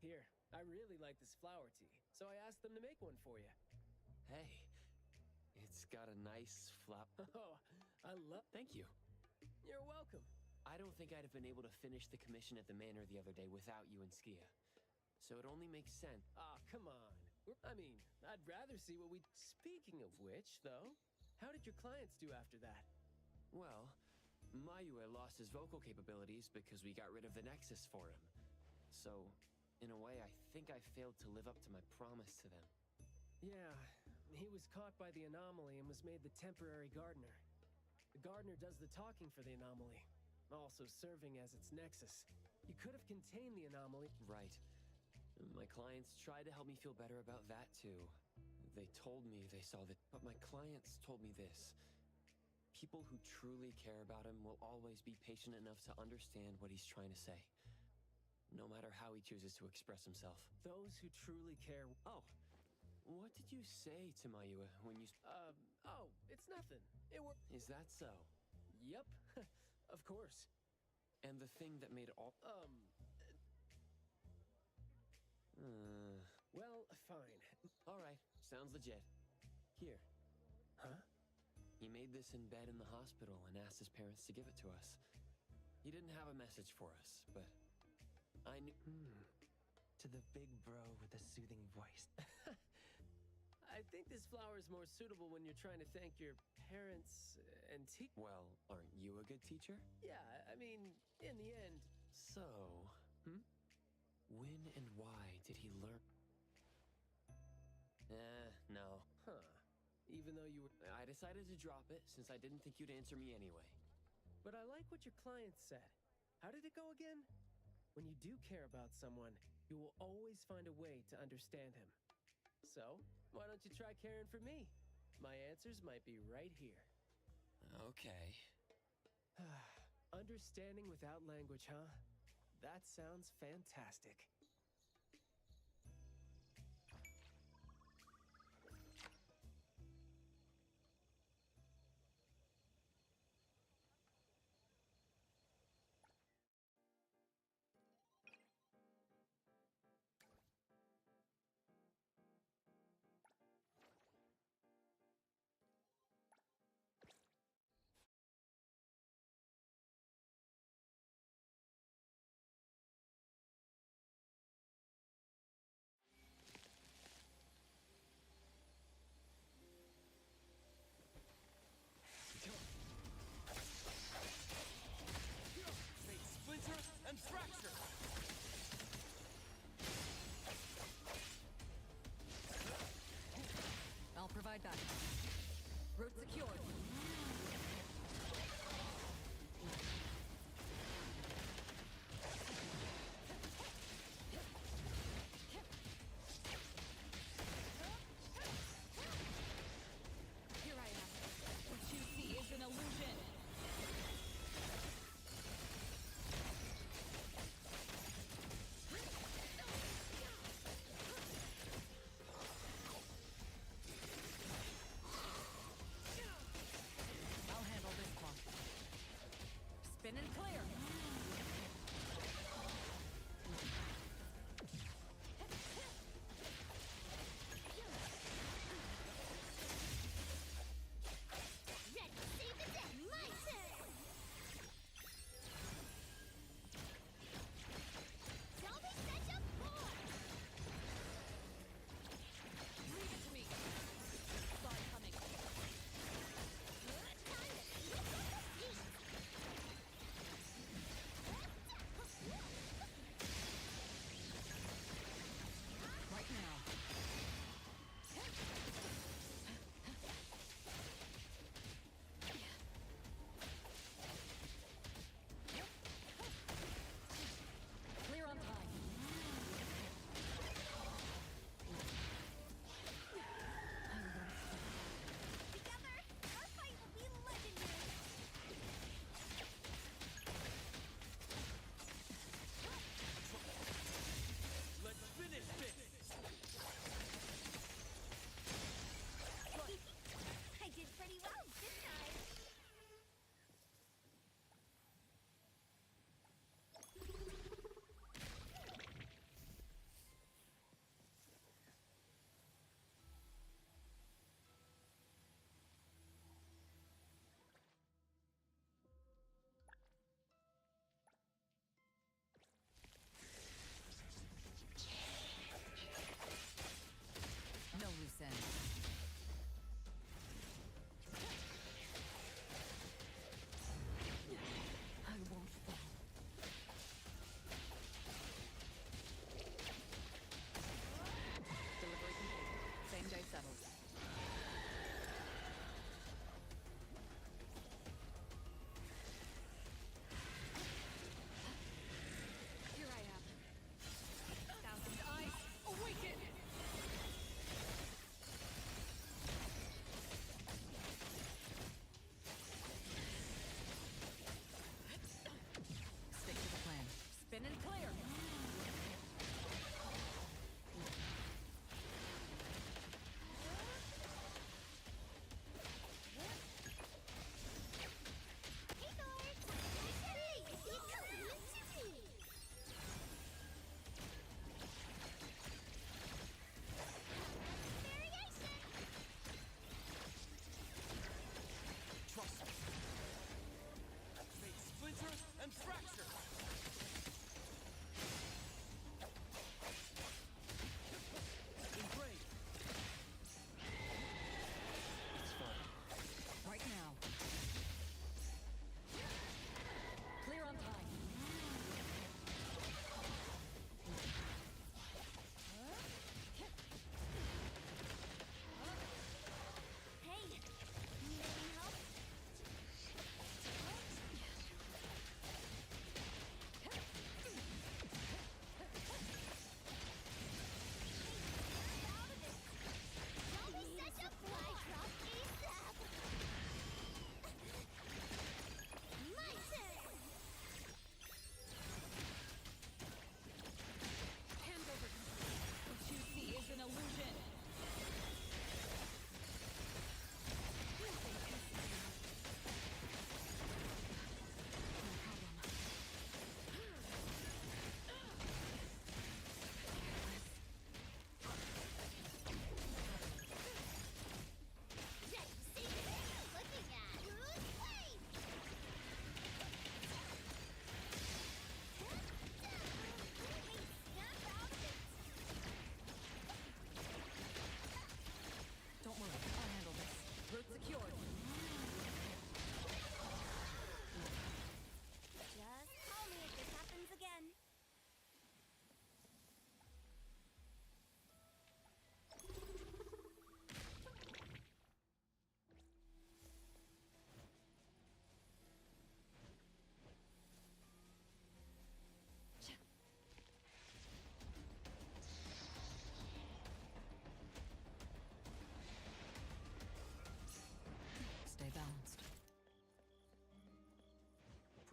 Here, I really like this flower tea, so I asked them to make one for you. Hey, it's got a nice Oh, I love. Thank you. You're welcome. I don't think I'd have been able to finish the commission at the manor the other day without you and Skia. So it only makes sense. Ah, come on. I mean, I'd rather see what we. Speaking of which, though, how did your clients do after that? Well, Mayue lost his vocal capabilities because we got rid of the Nexus for him. So, In a way, I think I failed to live up to my promise to them. Yeah, he was caught by the anomaly and was made the temporary gardener. The gardener does the talking for the anomaly, also serving as its nexus. You could have contained the anomaly. Right. My clients tried to help me feel better about that too. They told me they saw that, but my clients told me this. People who truly care about him will always be patient enough to understand what he's trying to say, no matter how he chooses to express himself. Those who truly care. Oh, what did you say to Mayua when you... Oh, it's nothing. It were. Is that so? Yep, of course. And the thing that made all... Well, fine. Alright, sounds legit. Here. Huh? He made this in bed in the hospital and asked his parents to give it to us. He didn't have a message for us, but I knew... To the big bro with the soothing voice. I think this flower is more suitable when you're trying to thank your parents and Well, aren't you a good teacher? Yeah, I mean, in the end. So... When and why did he learn? No. Huh. Even though you were... I decided to drop it since I didn't think you'd answer me anyway. But I like what your client said. How did it go again? When you do care about someone, you will always find a way to understand him. So, why don't you try caring for me? My answers might be right here. Okay. Understanding without language, huh? That sounds fantastic.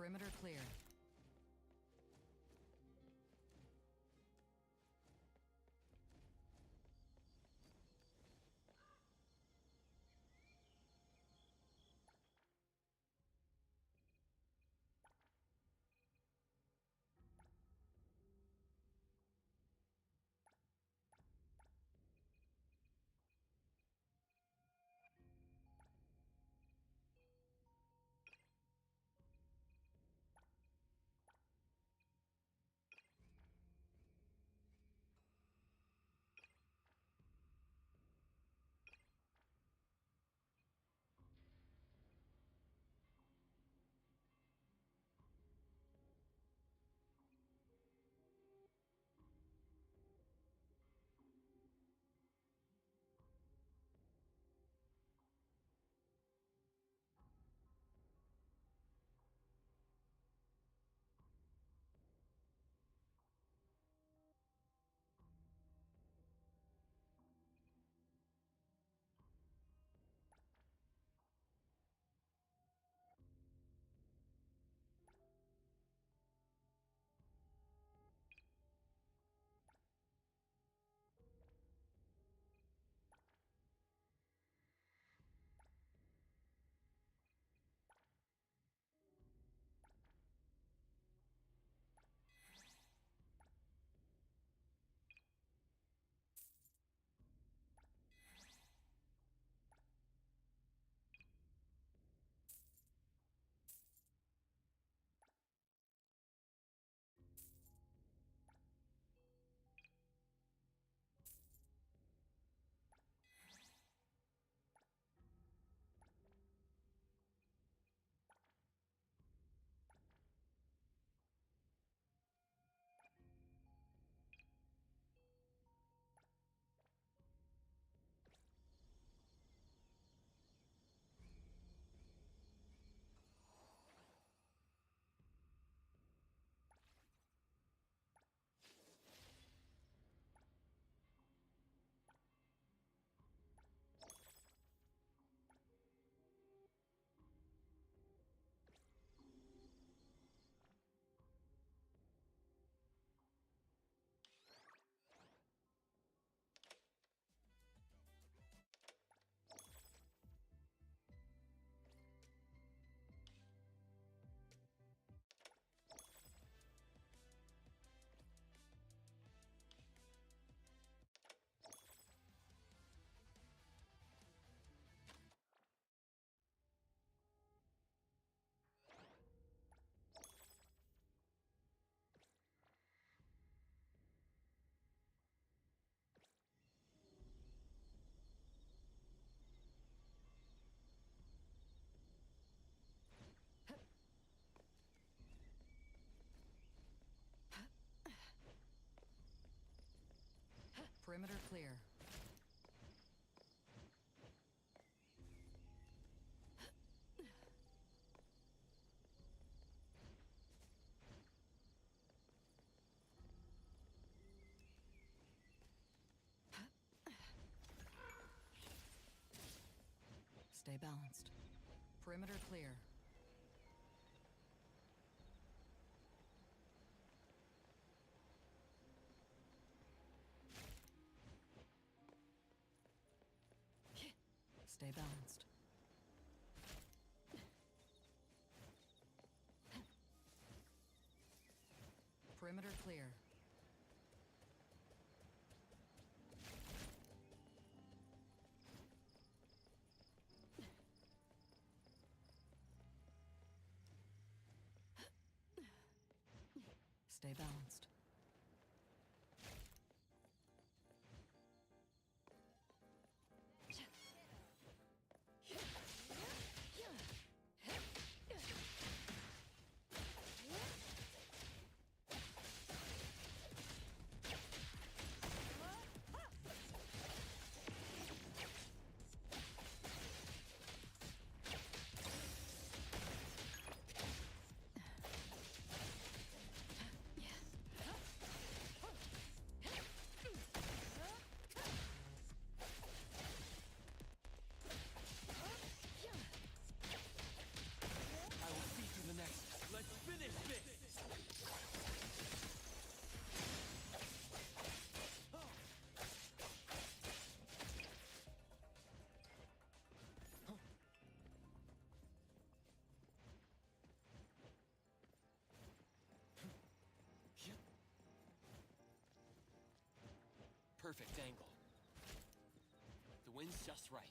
Perimeter clear. Perimeter clear. Stay balanced. Perimeter clear. Stay balanced. Perimeter clear. Stay balanced. Perfect angle. The wind's just right.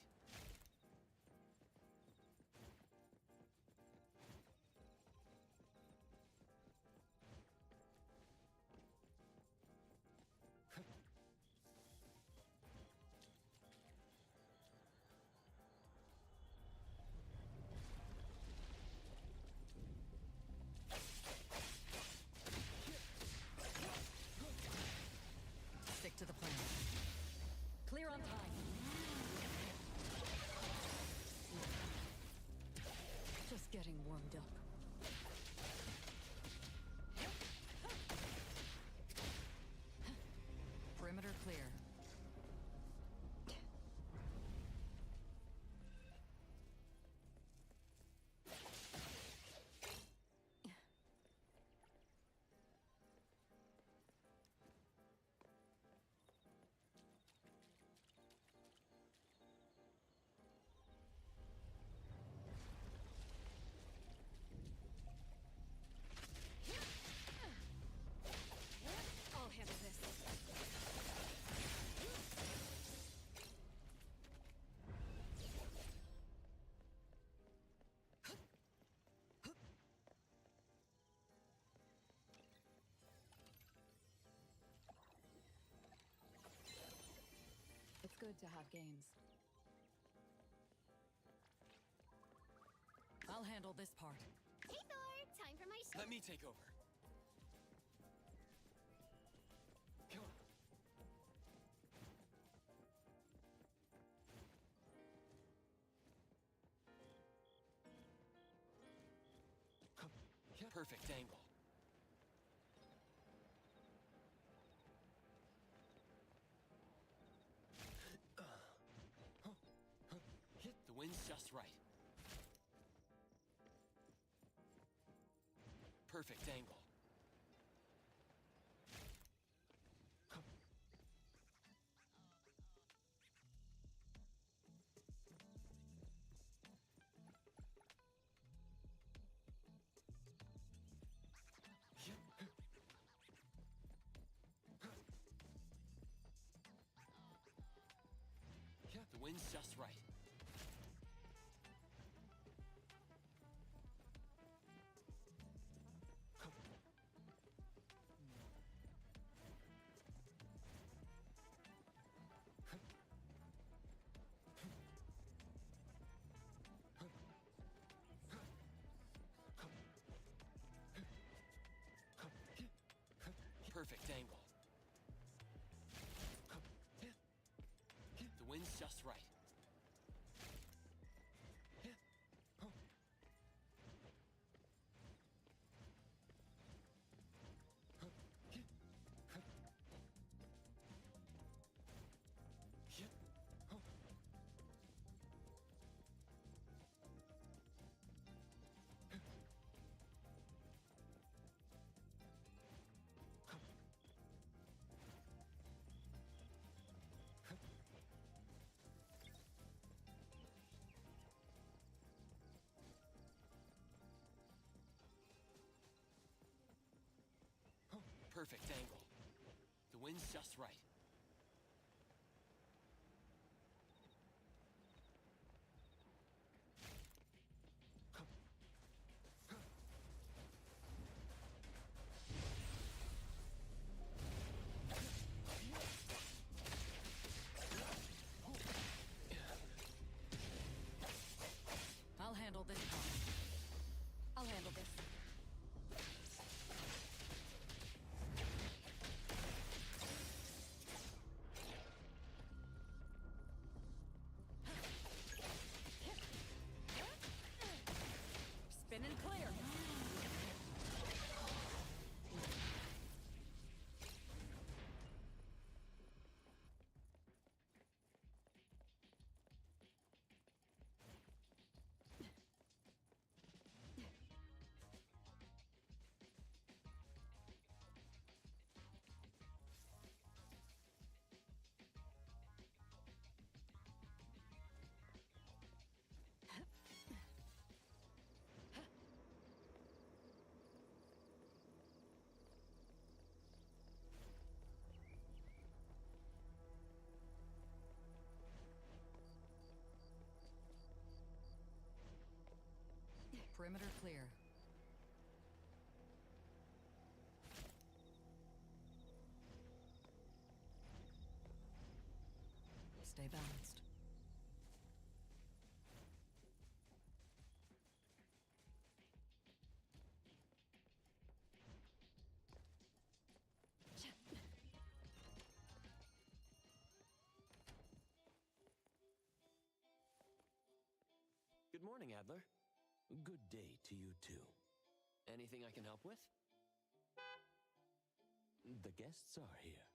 Stick to the plan. Clear on time. Just getting warmed up. Perimeter clear. I'll handle this. It's good to have games. I'll handle this part. Hey Thor, time for my Let me take over. Come on. Perfect angle. The wind's just right. Perfect angle. The wind's just right. Perfect angle. The wind's just right. Perfect angle. The wind's just right. I'll handle this part. I'll handle this. Perimeter clear. Stay balanced. Good morning, Adler. Good day to you too. Anything I can help with? The guests are here.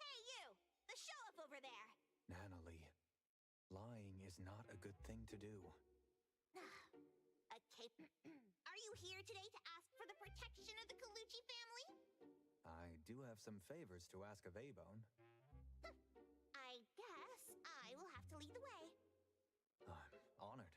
Hey, you! The show up over there! Nanalie, lying is not a good thing to do. A cape. Are you here today to ask for the protection of the Colucci family? I do have some favors to ask of A-Bone. I guess I will have to lead the way. I'm honored.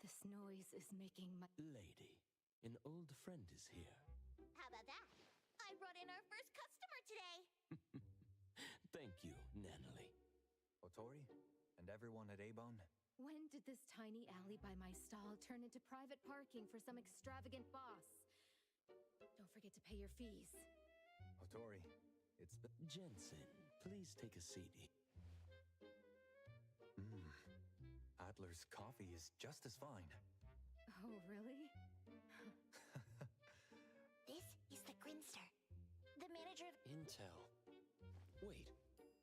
This noise is making my... Lady, an old friend is here. How about that? I brought in our first customer today. Thank you, Nanalie. Otori, and everyone at A-Bone, When did this tiny alley by my stall turn into private parking for some extravagant boss? Don't forget to pay your fees. Otori, it's been... Jensen, please take a seat. Adler's coffee is just as fine. Oh, really? This is the Grinster, the manager of... Intel. Wait,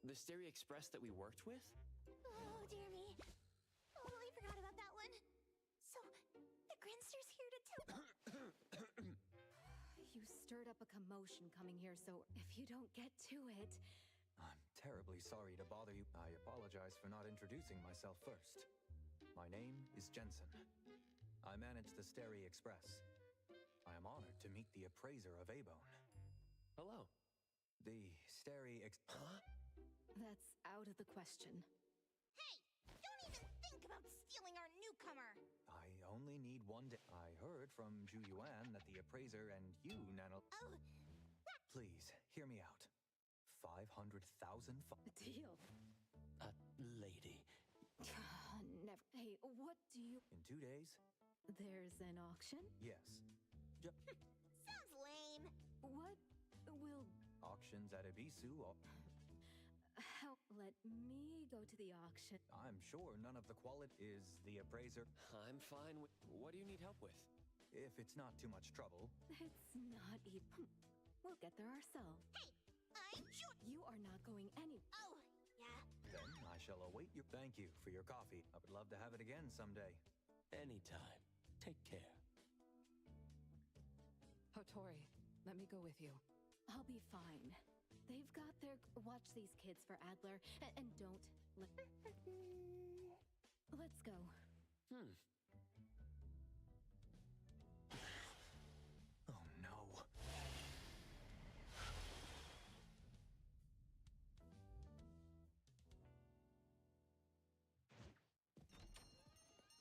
the Stereo Express that we worked with? Oh, dear me. Totally forgot about that one. So, the Grinster's here to tell... You stirred up a commotion coming here, so if you don't get to it... I'm terribly sorry to bother you. I apologize for not introducing myself first. My name is Jensen. I manage the Stereo Express. I am honored to meet the appraiser of A-Bone. Hello. The Stereo Huh? That's out of the question. Hey! Don't even think about stealing our newcomer! I only need one day. I heard from Zhu Yuan that the appraiser and you, Nano... Oh, Please, hear me out. 500,000 Deal. Lady. Never. Hey, what do you... In 2 days? There's an auction? Yes. sounds lame. What will... Auctions at Ibisu. Help let me go to the auction. I'm sure none of the quality is the appraiser. I'm fine with... What do you need help with? If it's not too much trouble. It's not even... We'll get there ourselves. Hey, I'm sure... You are not going any... Oh, yeah? Then I shall await you. Thank you for your coffee. I would love to have it again someday. Anytime. Take care. Hotori, let me go with you. I'll be fine. They've got their... Watch these kids for Adler, and don't... Let's go. Oh, no.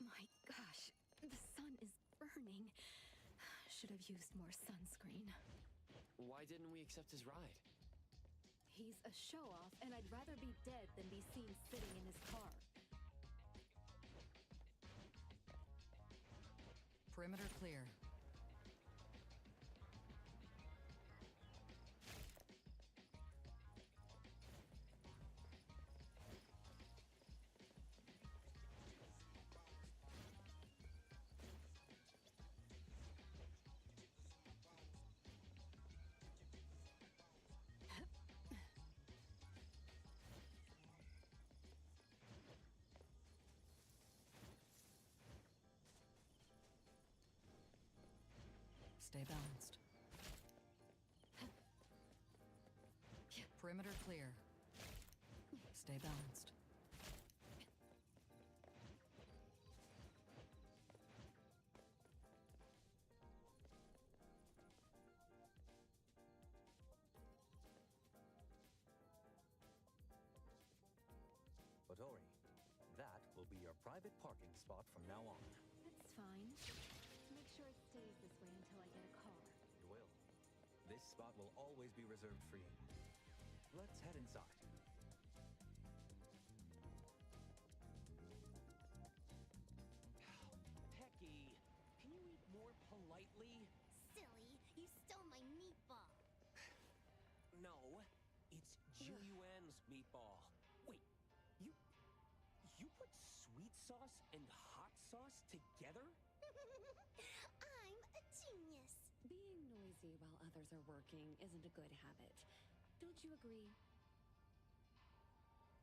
My gosh, the sun is burning. Should have used more sunscreen. Why didn't we accept his ride? He's a show-off, and I'd rather be dead than be seen sitting in his car. Perimeter clear. Stay balanced. Perimeter clear. Stay balanced. private parking spot from now on. That's fine. Make sure it stays this way until I get a car. It will. This spot will always be reserved for you. Let's head inside. Pecky, can you eat more politely? Silly, you stole my meatball. No, it's Juyuan's meatball. Wait, you put sweet sauce and hot sauce together? I'm a genius. Being noisy while others are working isn't a good habit. Don't you agree?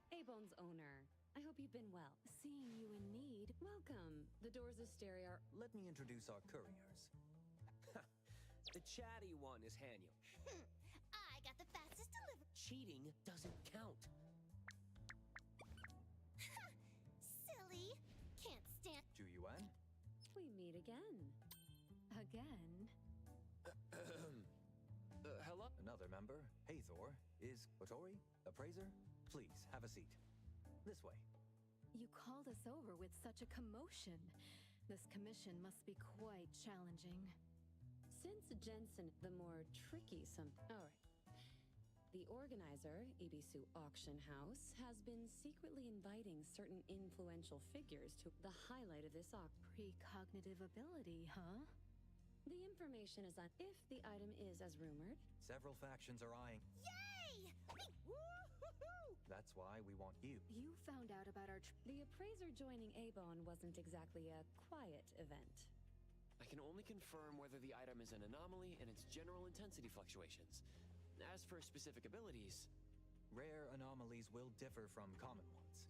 A-Bone's owner, I hope you've been well. Seeing you in need. Welcome. The doors of Steri are... Let me introduce our couriers. The chatty one is Haniel. I got the fastest delivery. Cheating doesn't count. Silly. Can't stand. Juyuan? We meet again. Again? Hello? Another member, Hathor, is Otori, appraiser. Please, have a seat. This way. You called us over with such a commotion. This commission must be quite challenging. Since Jensen, the more tricky All right. The organizer, Ibisu Auction House, has been secretly inviting certain influential figures to the highlight of this auction. Precognitive ability, huh? The information is on if the item is as rumored. Several factions are eyeing. Yay! Woo-hoo-hoo! That's why we want you. You found out about our The appraiser joining A-Bone wasn't exactly a quiet event. I can only confirm whether the item is an anomaly and its general intensity fluctuations. As for specific abilities... Rare anomalies will differ from common ones.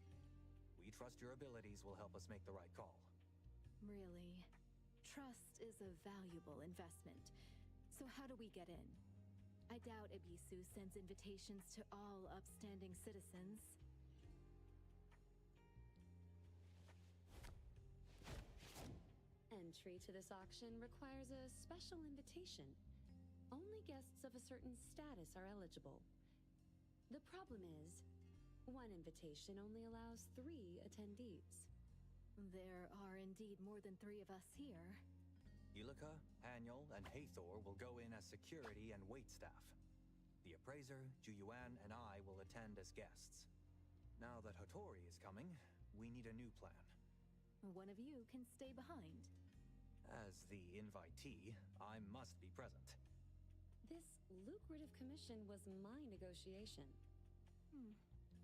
We trust your abilities will help us make the right call. Really? Trust is a valuable investment. So how do we get in? I doubt Ibisu sends invitations to all upstanding citizens. Entry to this auction requires a special invitation. Only guests of a certain status are eligible. The problem is, one invitation only allows 3 attendees. There are indeed more than 3 of us here. Yulika, Haniel, and Hathor will go in as security and waitstaff. The appraiser, Juyuan, and I will attend as guests. Now that Hattori is coming, we need a new plan. One of you can stay behind. As the invitee, I must be present. This lucrative commission was my negotiation.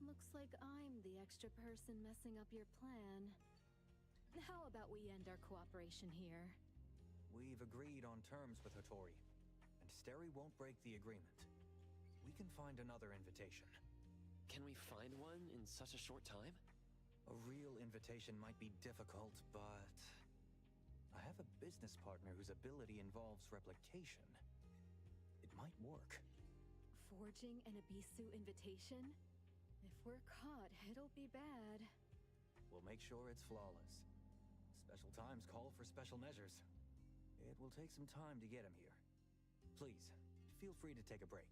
Looks like I'm the extra person messing up your plan. How about we end our cooperation here? We've agreed on terms with Hattori, and Steri won't break the agreement. We can find another invitation. Can we find one in such a short time? A real invitation might be difficult, but... I have a business partner whose ability involves replication. It might work. Forging an Ibisu invitation? If we're caught, it'll be bad. We'll make sure it's flawless. Special times call for special measures. It will take some time to get him here. Please, feel free to take a break.